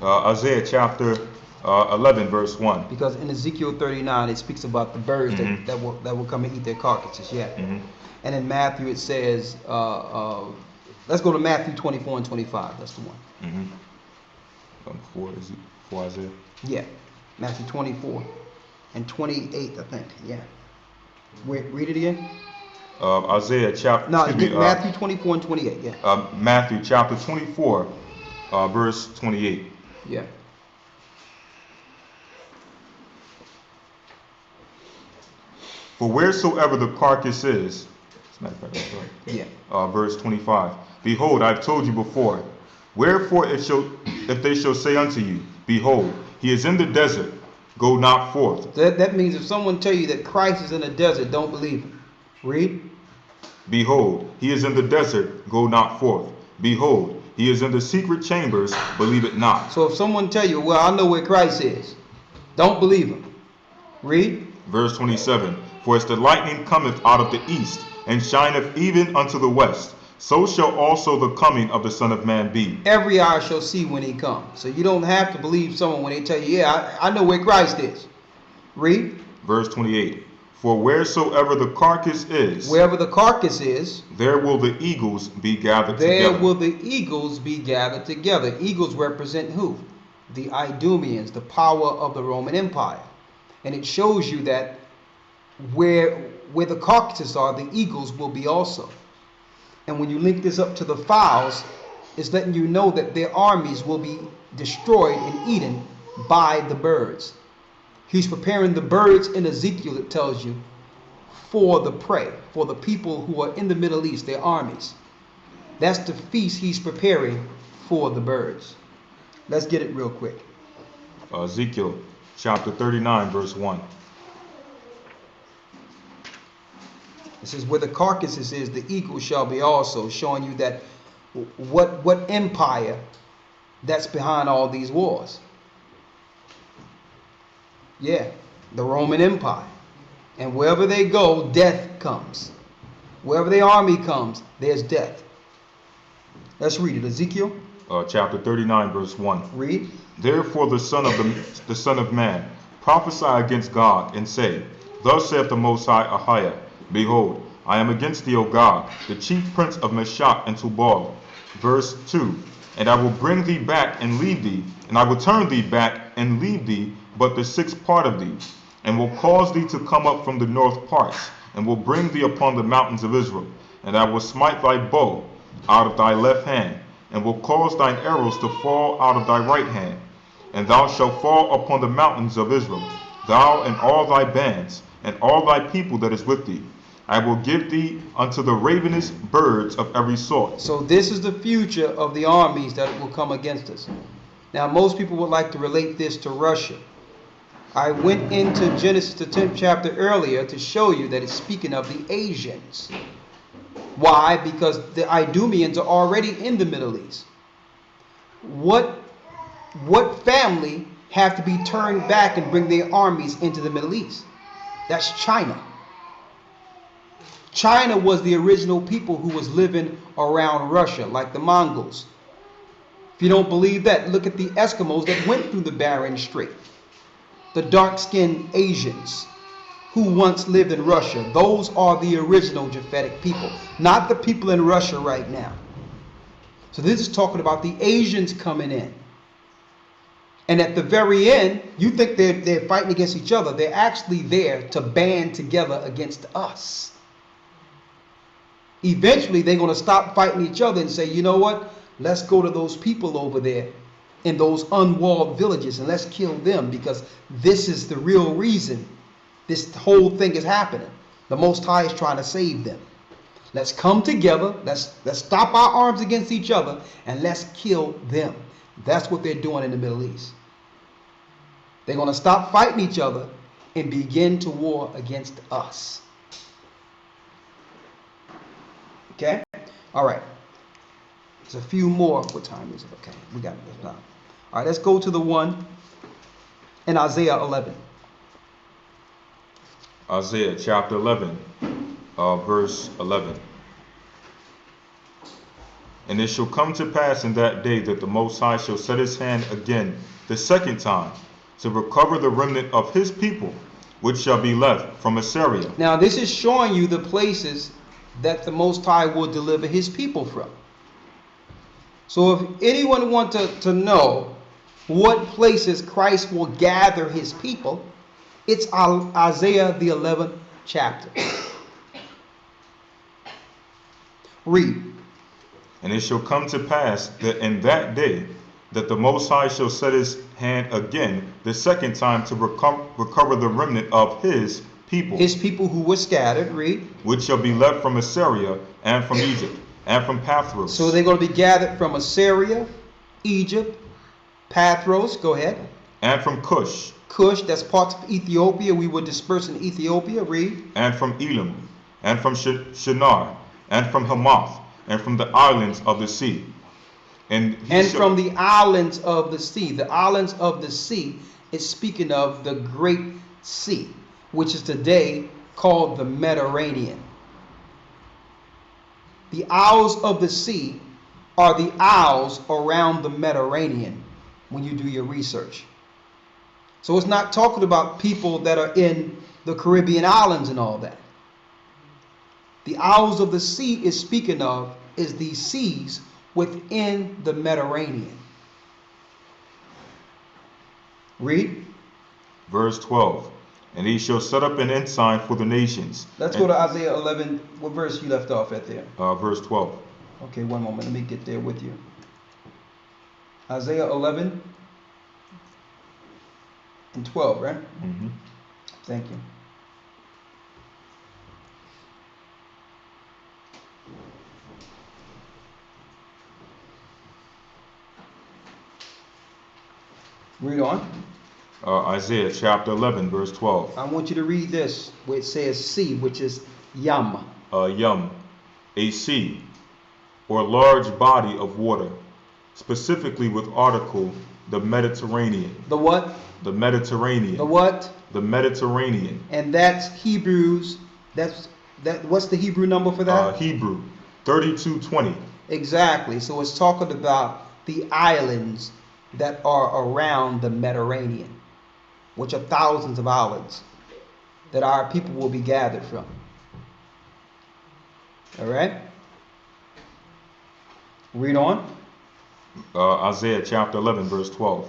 Isaiah chapter 11, verse 1. Because in Ezekiel 39, it speaks about the birds that will come and eat their carcasses. Yeah. Mm-hmm. And in Matthew, it says, let's go to Matthew 24 and 25. That's the one. Mm-hmm. For Isaiah? Yeah. Matthew 24 and 28, I think. Yeah. Read it again. Isaiah chapter... Matthew 24 and 28, yeah. Matthew chapter 24, verse 28. Yeah. For wheresoever the carcass is... Yeah. Verse 25. Behold, I've told you before. Wherefore if they shall say unto you, Behold, he is in the desert, go not forth. That means if someone tell you that Christ is in the desert, don't believe him. Read. Behold, he is in the desert, go not forth. Behold, he is in the secret chambers, believe it not. So if someone tell you, well, I know where Christ is, don't believe him. Read. Verse 27. For as the lightning cometh out of the east, and shineth even unto the west, so shall also the coming of the Son of Man be. Every eye shall see when he comes. So you don't have to believe someone when they tell you, yeah, I know where Christ is. Read. Verse 28. For wheresoever the carcass is, Wherever the carcass is, there will the eagles be gathered there together. will the eagles be gathered together. Eagles represent who? The Idumeans, the power of the Roman Empire. And it shows you that where the carcasses are, the eagles will be also. And when you link this up to the fowls, it's letting you know that their armies will be destroyed and eaten by the birds. He's preparing the birds in Ezekiel, it tells you, for the prey, for the people who are in the Middle East, their armies. That's the feast he's preparing for the birds. Let's get it real quick. Ezekiel chapter 39, verse 1. It says, where the carcasses is, the eagle shall be also, showing you that what empire that's behind all these wars. Yeah, the Roman Empire. And wherever they go, death comes. Wherever the army comes, there's death. Let's read it. Ezekiel. Chapter 39, verse 1. Read. Therefore the Son of Man, prophesy against Gog, and say, Thus saith the Most High Ahiah, Behold, I am against thee, O Gog, the chief prince of Meshach and Tubal. Verse 2. And I will bring thee back and leave thee, and I will turn thee back and leave thee but the sixth part of thee, and will cause thee to come up from the north parts, and will bring thee upon the mountains of Israel. And I will smite thy bow out of thy left hand, and will cause thine arrows to fall out of thy right hand. And thou shalt fall upon the mountains of Israel, thou and all thy bands, and all thy people that is with thee. I will give thee unto the ravenous birds of every sort. So this is the future of the armies that will come against us. Now most people would like to relate this to Russia. I went into Genesis the 10th chapter earlier to show you that it's speaking of the Asians. Why? Because the Idumeans are already in the Middle East. What family have to be turned back and bring their armies into the Middle East? That's China. China was the original people who was living around Russia, like the Mongols. If you don't believe that, look at the Eskimos that went through the Bering Strait. The dark-skinned Asians who once lived in Russia. Those are the original Japhetic people, not the people in Russia right now. So this is talking about the Asians coming in. And at the very end, you think they're fighting against each other. They're actually there to band together against us. Eventually, they're going to stop fighting each other and say, you know what? Let's go to those people over there in those unwalled villages and let's kill them, because this is the real reason this whole thing is happening. The Most High is trying to save them. Let's come together. Let's stop our arms against each other and let's kill them. That's what they're doing in the Middle East. They're going to stop fighting each other and begin to war against us. Okay? All right. There's a few more. What time is it? Okay, we got this now. All right, let's go to the one in Isaiah 11. Isaiah chapter 11, verse 11. And it shall come to pass in that day that the Most High shall set his hand again the second time to recover the remnant of his people, which shall be left from Assyria. Now this is showing you the places that the Most High will deliver his people from. So if anyone wants to know what places Christ will gather his people, it's Isaiah the 11th chapter. Read. And it shall come to pass that in that day that the Most High shall set his hand again the second time to recover the remnant of his people. His people who were scattered. Read. Which shall be left from Assyria and from Egypt and from Pathros. So they're going to be gathered from Assyria, Egypt, Pathros. Go ahead. And from Cush. Cush, that's parts of Ethiopia. We were dispersed in Ethiopia. Read. And from Elam, and from Shinar, and from Hamath, and from the islands of the sea. And from the islands of the sea. The islands of the sea is speaking of the Great Sea, which is today called the Mediterranean. The isles of the sea are the isles around the Mediterranean when you do your research. So it's not talking about people that are in the Caribbean islands and all that. The Isles of the Sea is speaking of is the seas within the Mediterranean. Read. Verse 12. And he shall set up an ensign for the nations. Let's go to Isaiah 11. What verse you left off at there? Verse 12. Okay, one moment. Let me get there with you. Isaiah 11 and 12, right? Mm-hmm. Thank you. Read on. Isaiah chapter 11, verse 12. I want you to read this where it says sea, which is Yam. Yum, a sea, or large body of water, specifically with article, the Mediterranean. The what? The Mediterranean. The what? The Mediterranean. And that's Hebrews. What's the Hebrew number for that? Hebrew, 32:20. Exactly. So it's talking about the islands that are around the Mediterranean, which are thousands of islands that our people will be gathered from. All right? Read on. Isaiah chapter 11, verse 12.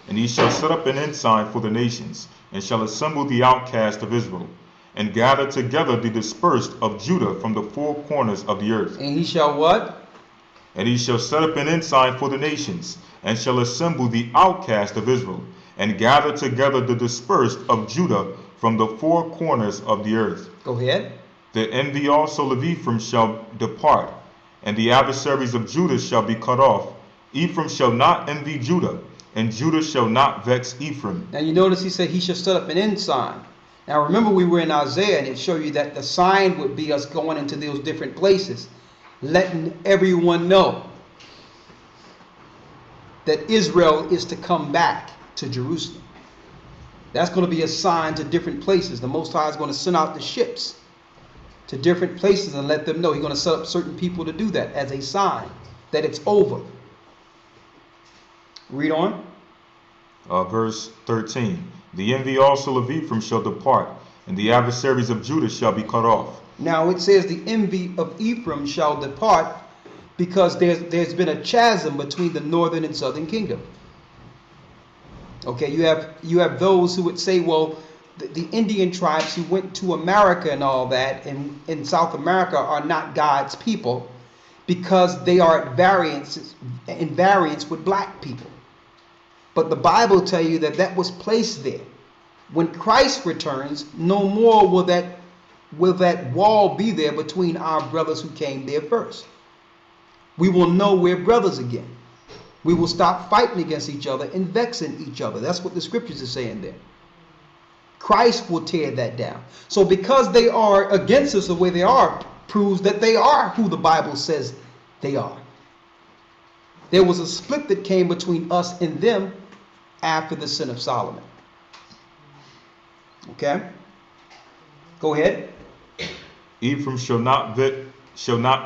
And he shall set up an ensign for the nations, and shall assemble the outcast of Israel, and gather together the dispersed of Judah from the four corners of the earth. And he shall what? And he shall set up an ensign for the nations, and shall assemble the outcast of Israel, and gather together the dispersed of Judah from the four corners of the earth. Go ahead. The envy also of Ephraim shall depart, and the adversaries of Judah shall be cut off. Ephraim shall not envy Judah, and Judah shall not vex Ephraim. Now you notice he said he shall set up an ensign. Now remember we were in Isaiah and it showed you that the sign would be us going into those different places, letting everyone know that Israel is to come back to Jerusalem. That's going to be a sign to different places. The Most High is going to send out the ships to different places and let them know. He's going to set up certain people to do that as a sign that it's over. Read on. Verse 13. The envy also of Ephraim shall depart, and the adversaries of Judah shall be cut off. Now it says the envy of Ephraim shall depart because there's been a chasm between the northern and southern kingdom. Okay, you have those who would say, well, the Indian tribes who went to America and all that in South America are not God's people because they are at variance with black people. But the Bible tells you that was placed there. When Christ returns, no more will that wall be there between our brothers who came there first. We will know we're brothers again. We will stop fighting against each other and vexing each other. That's what the scriptures are saying there. Christ will tear that down. So because they are against us the way they are, proves that they are who the Bible says they are. There was a split that came between us and them after the sin of Solomon. Okay? Go ahead. Ephraim shall not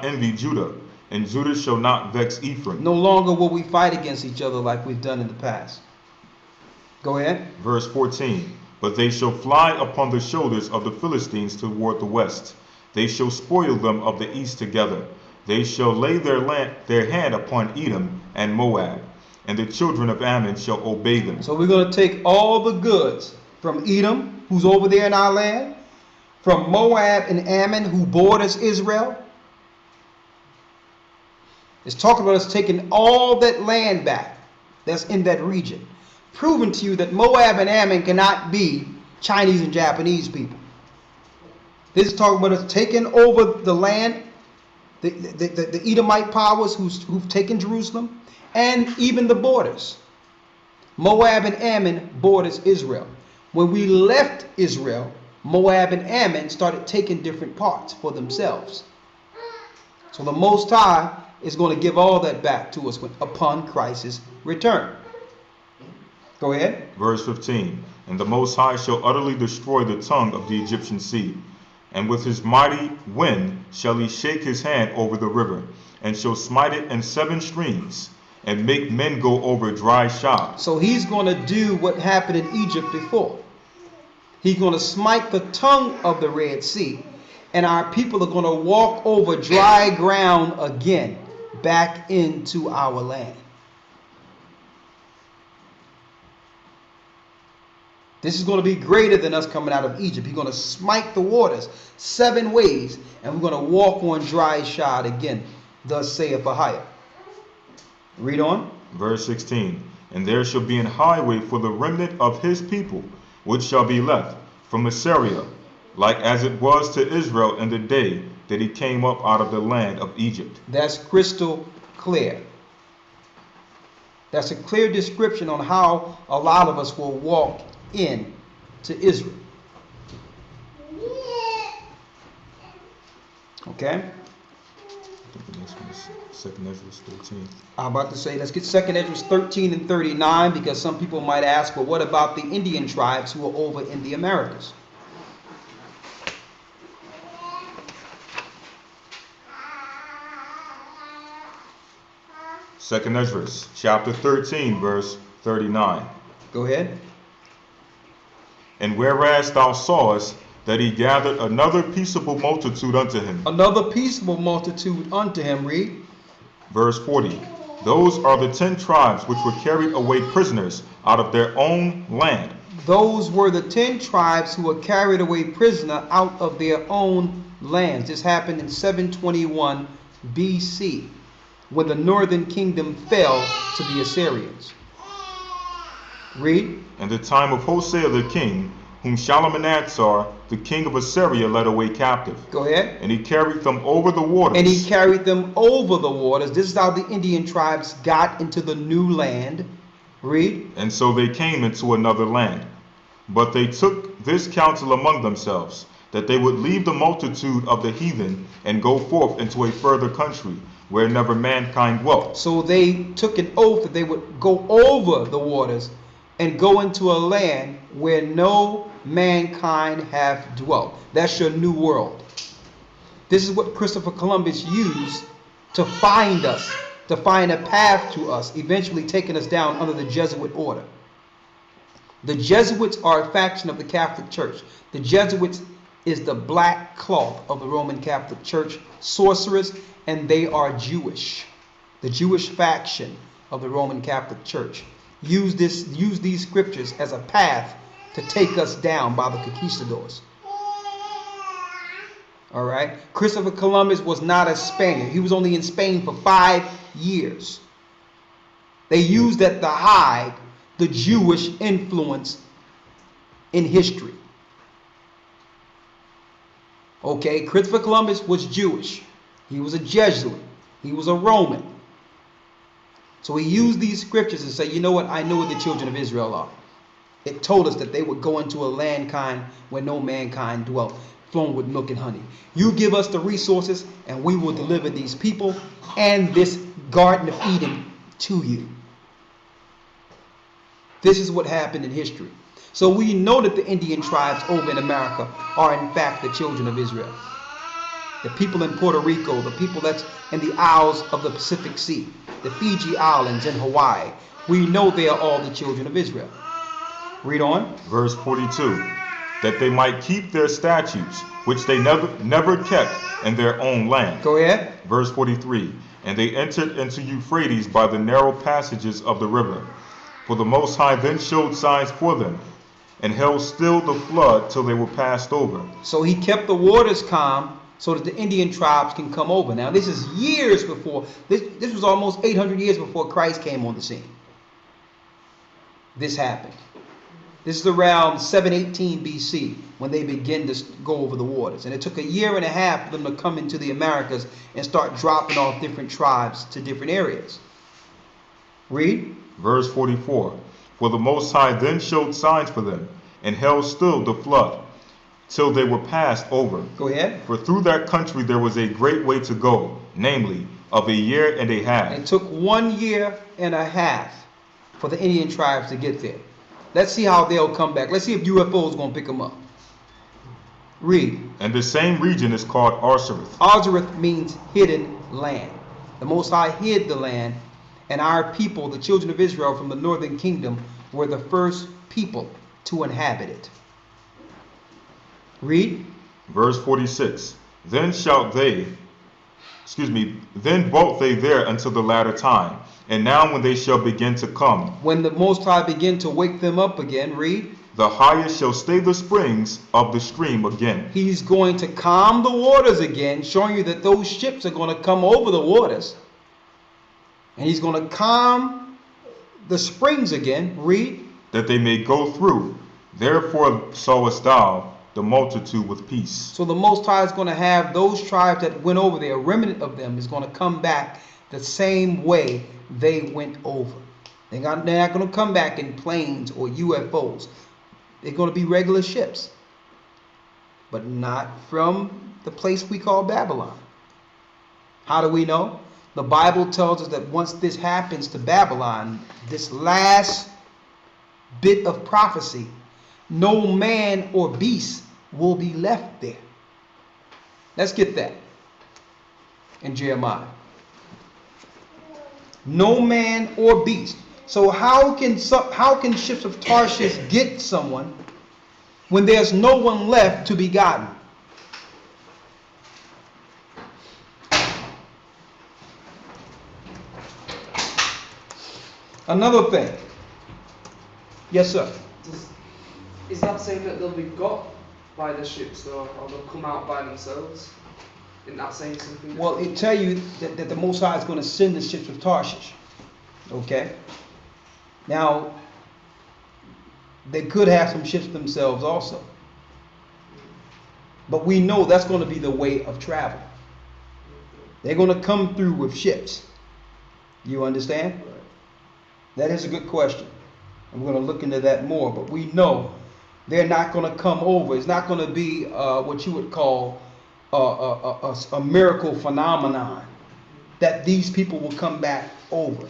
envy Judah, and Judah shall not vex Ephraim. No longer will we fight against each other like we've done in the past. Go ahead. Verse 14. But they shall fly upon the shoulders of the Philistines toward the west. They shall spoil them of the east together. They shall lay their hand upon Edom and Moab, and the children of Ammon shall obey them. So we're going to take all the goods from Edom, who's over there in our land, from Moab and Ammon, who borders Israel. It's talking about us taking all that land back that's in that region, proving to you that Moab and Ammon cannot be Chinese and Japanese people. This is talking about us taking over the land, the Edomite powers who've taken Jerusalem, and even the borders. Moab and Ammon borders Israel. When we left Israel, Moab and Ammon started taking different parts for themselves. So the Most High is going to give all that back to us upon Christ's return. Go ahead. Verse 15. And the Most High shall utterly destroy the tongue of the Egyptian sea, and with his mighty wind shall he shake his hand over the river, and shall smite it in 7 streams, and make men go over dry shod. So he's going to do what happened in Egypt before. He's going to smite the tongue of the Red Sea, and our people are going to walk over dry ground again, back into our land. This is going to be greater than us coming out of Egypt. He's going to smite the waters 7 ways, and we're going to walk on dry shod again. Thus saith Ahijah. Read on. Verse 16. And there shall be an highway for the remnant of his people, which shall be left from Assyria, like as it was to Israel in the day that he came up out of the land of Egypt. That's crystal clear. That's a clear description on how a lot of us will walk in to Israel. Okay? Second Ezra 13. I'm about to say, let's get 2 Ezra 13 and 39, because some people might ask, well, what about the Indian tribes who are over in the Americas? Second Ezra chapter 13, verse 39. Go ahead. And whereas thou sawest that he gathered another peaceable multitude unto him. Another peaceable multitude unto him, read. Verse 40. Those are the 10 tribes which were carried away prisoners out of their own land. Those were the 10 tribes who were carried away prisoner out of their own lands. This happened in 721 BC, when the northern kingdom fell to the Assyrians. Read. In the time of Hosea the king, whom Shalmaneser the king of Assyria led away captive. Go ahead. And he carried them over the waters. And he carried them over the waters. This is how the Indian tribes got into the new land. Read. And so they came into another land. But they took this counsel among themselves, that they would leave the multitude of the heathen and go forth into a further country, where never mankind dwelt. So they took an oath that they would go over the waters and go into a land where no mankind hath dwelt. That's your new world. This is what Christopher Columbus used to find us, to find a path to us, eventually taking us down under the Jesuit order. The Jesuits are a faction of the Catholic Church. The Jesuits is the black cloth of the Roman Catholic Church, sorcerers, and they are Jewish. The Jewish faction of the Roman Catholic Church use these scriptures as a path to take us down by the conquistadors. All right. Christopher Columbus was not a Spaniard. He was only in Spain for 5 years. They used that to hide the Jewish influence in history. Okay, Christopher Columbus was Jewish. He was a Jesuit. He was a Roman. So he used these scriptures and say, you know what? I know where the children of Israel are. It told us that they would go into a land kind where no mankind dwelt, flowing with milk and honey. You give us the resources and we will deliver these people and this Garden of Eden to you. This is what happened in history. So we know that the Indian tribes over in America are in fact the children of Israel. The people in Puerto Rico, the people that's in the Isles of the Pacific Sea, the Fiji Islands and Hawaii, we know they are all the children of Israel. Read on. Verse 42. That they might keep their statutes, which they never kept in their own land. Go ahead. Verse 43. And they entered into Euphrates by the narrow passages of the river. For the Most High then showed signs for them, and held still the flood till they were passed over. So he kept the waters calm so that the Indian tribes can come over. Now this is years before, this was almost 800 years before Christ came on the scene. This happened. This is around 718 BC when they begin to go over the waters. And it took 1.5 years for them to come into the Americas and start dropping off different tribes to different areas. Read. Verse 44. For the Most High then showed signs for them, and held still the flood, till they were passed over. Go ahead. For through that country there was a great way to go, namely, of 1.5 years. It took 1.5 years for the Indian tribes to get there. Let's see how they'll come back. Let's see if UFO is going to pick them up. Read. And the same region is called Arsareth. Arsareth means hidden land. The Most High hid the land, and our people, the children of Israel from the northern kingdom, were the first people to inhabit it. Read. Verse 46. Then dwelt they there until the latter time. And now when they shall begin to come, When the Most High begin to wake them up again, read. the highest shall stay the springs of the stream again. He's going to calm the waters again, showing you that those ships are going to come over the waters. And he's going to calm the springs again. Read. That they may go through. Therefore sawest thou the multitude with peace. So the Most High is going to have those tribes that went over there, a remnant of them is going to come back the same way they went over. They're not going to come back in planes or UFOs. They're going to be regular ships, but not from the place we call Babylon. How do we know? The Bible tells us that once this happens to Babylon, this last bit of prophecy, no man or beast will be left there. Let's get that in Jeremiah. No man or beast. So how can Ships of Tarshish get someone when there's no one left to be gotten? Another thing. Yes, sir. Is that saying that they'll be got by the ships, or they'll come out by themselves? Isn't that saying something different? Well, it tell you that the Most High is going to send the Ships of Tarshish. Okay? Now, they could have some ships themselves also. But we know that's going to be the way of travel. They're going to come through with ships. You understand? That is a good question. And we're going to look into that more. But we know they're not going to come over. It's not going to be what you would call a miracle phenomenon that these people will come back over.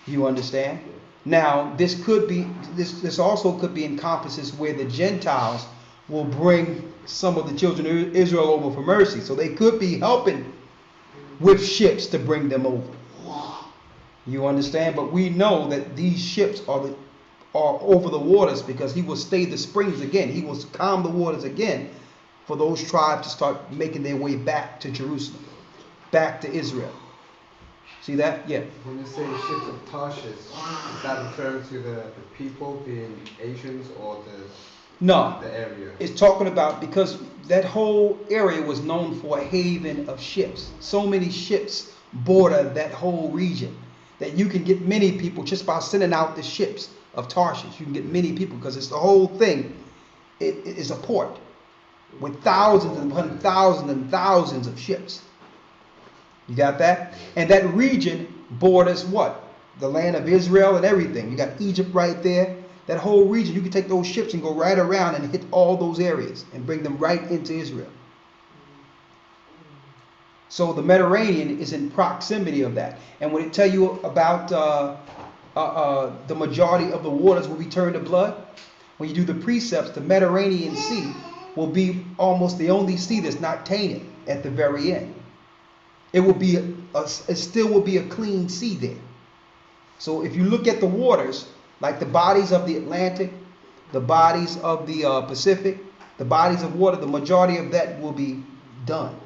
You understand? Now, this also could be encompasses where the Gentiles will bring some of the children of Israel over for mercy. So they could be helping with ships to bring them over. You understand? But we know that these ships are over the waters because he will stay the springs again. He will calm the waters again for those tribes to start making their way back to Jerusalem, back to Israel. See that? Yeah. When you say ships of Tarshish, is that referring to the people being Asians or the area? It's talking about because that whole area was known for a haven of ships. So many ships border that whole region that you can get many people just by sending out the ships of Tarshish. You can get many people because it's the whole thing. It is a port with thousands and thousands and thousands of ships. You got that? And that region borders what? The land of Israel and everything. You got Egypt right there. That whole region, you can take those ships and go right around and hit all those areas and bring them right into Israel. So the Mediterranean is in proximity of that. And when it tell you about the majority of the waters will be turned to blood, when you do the precepts, the Mediterranean Sea will be almost the only sea that's not tainted at the very end. It will be it still will be a clean sea there. So if you look at the waters, like the bodies of the Atlantic, the bodies of the Pacific, the bodies of water, the majority of that will be done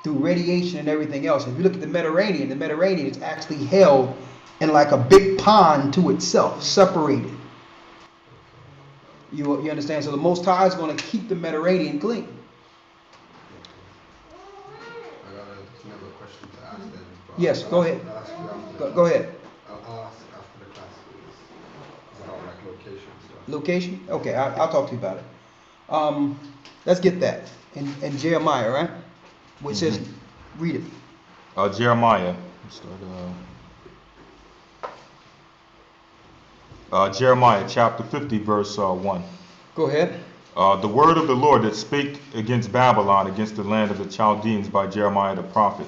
through radiation and everything else. If you look at the Mediterranean is actually held in like a big pond to itself, separated. You understand? So the Most High is going to keep the Mediterranean clean. I got another question to ask then. Yes, go ahead. I'll ask you after Go ahead. I'll ask after the class, please. It's about like location stuff. Location? Okay, I'll talk to you about it. Let's get that in Jeremiah, right? Which says, read it. Jeremiah. Jeremiah chapter 50 verse 1. Go ahead. The word of the Lord that spake against Babylon, against the land of the Chaldeans by Jeremiah the prophet.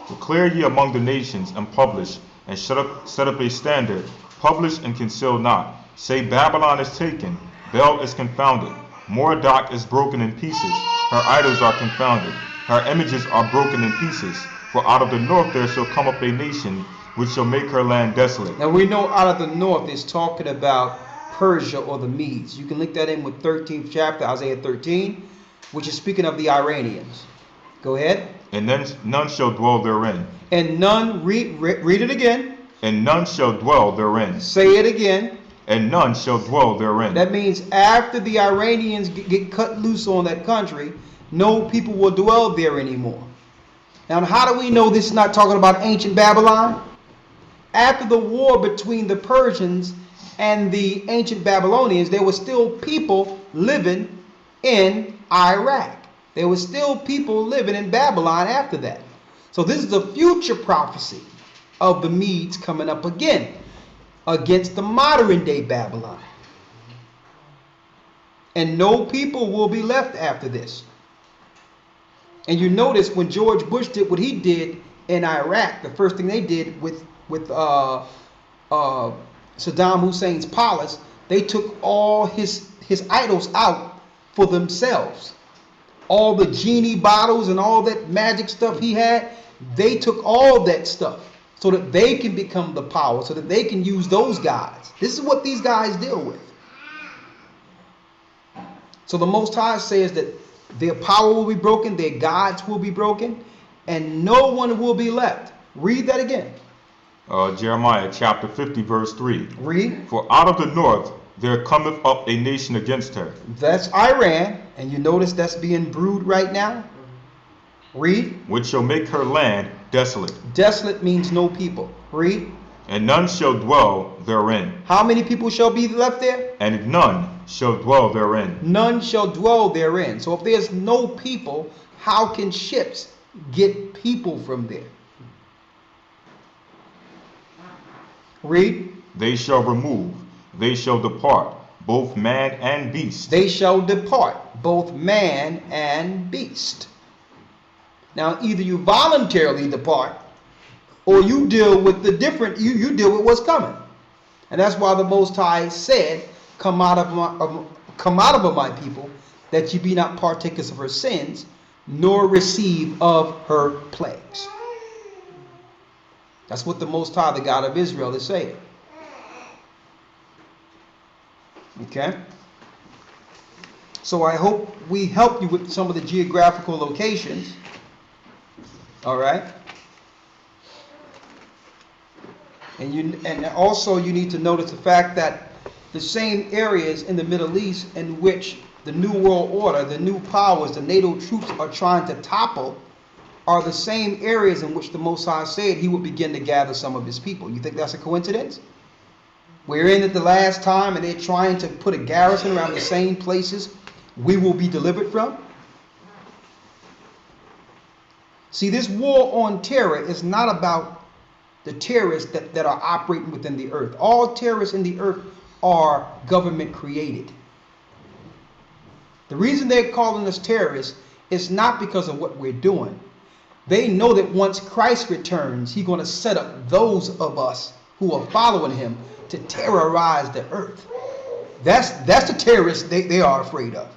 Declare ye among the nations, and publish, and set up a standard, publish and conceal not. Say, Babylon is taken, Bel is confounded, Moradach is broken in pieces, her idols are confounded, her images are broken in pieces. For out of the north there shall come up a nation, which shall make her land desolate. Now we know out of the north is talking about Persia or the Medes. You can link that in with 13th chapter, Isaiah 13. which is speaking of the Iranians. Go ahead. And none shall dwell therein. And none, read it again. And none shall dwell therein. Say it again. And none shall dwell therein. That means after the Iranians get cut loose on that country, no people will dwell there anymore. Now, how do we know this is not talking about ancient Babylon? After the war between the Persians and the ancient Babylonians, there were still people living in Iraq. There were still people living in Babylon after that. So this is a future prophecy of the Medes coming up again against the modern day Babylon. And no people will be left after this. And you notice when George Bush did what he did in Iraq, the first thing they did with Saddam Hussein's palace, they took all his idols out for themselves. All the genie bottles and all that magic stuff he had, they took all that stuff so that they can become the power, so that they can use those gods. This is what these guys deal with. So the Most High says that their power will be broken, their gods will be broken, and no one will be left. Read that again. Jeremiah chapter 50 verse 3. Read. For out of the north there cometh up a nation against her. That's Iran, and you notice that's being brewed right now. Read. Which shall make her land desolate. Desolate means no people. Read. And none shall dwell therein. How many people shall be left there? And none shall dwell therein. None shall dwell therein. So if there's no people, how can ships get people from there? Read. They shall remove, they shall depart, both man and beast. They shall depart, both man and beast. Now either you voluntarily depart, or you deal with the different, you deal with what's coming. And that's why the Most High said, come out of my people, that ye be not partakers of her sins, nor receive of her plagues. That's what the Most High, the God of Israel, is saying. Okay? So I hope we help you with some of the geographical locations. All right? And also you need to notice the fact that the same areas in the Middle East in which the New World Order, the new powers, the NATO troops are trying to topple, are the same areas in which the Most High said he would begin to gather some of his people. You think that's a coincidence? We're in it the last time and they're trying to put a garrison around the same places we will be delivered from. See, this war on terror is not about the terrorists that are operating within the earth. All terrorists in the earth are government created. The reason they're calling us terrorists is not because of what we're doing. They know that once Christ returns, he's going to set up those of us who are following him to terrorize the earth. That's the terrorists they are afraid of.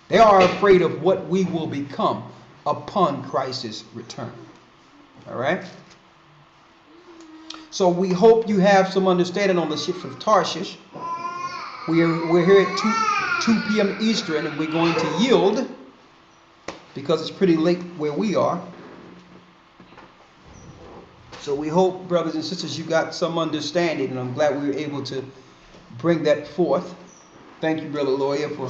They are afraid of what we will become upon Christ's return. All right? So we hope you have some understanding on the ships of Tarshish. We're here at 2 p.m. Eastern, and we're going to yield because it's pretty late where we are. So we hope, brothers and sisters, you got some understanding, and I'm glad we were able to bring that forth. Thank you, Brother Lawyer, for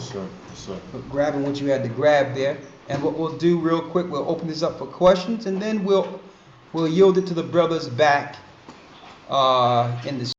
grabbing what you had to grab there. And what we'll do real quick, we'll open this up for questions, and then we'll yield it to the brothers back in the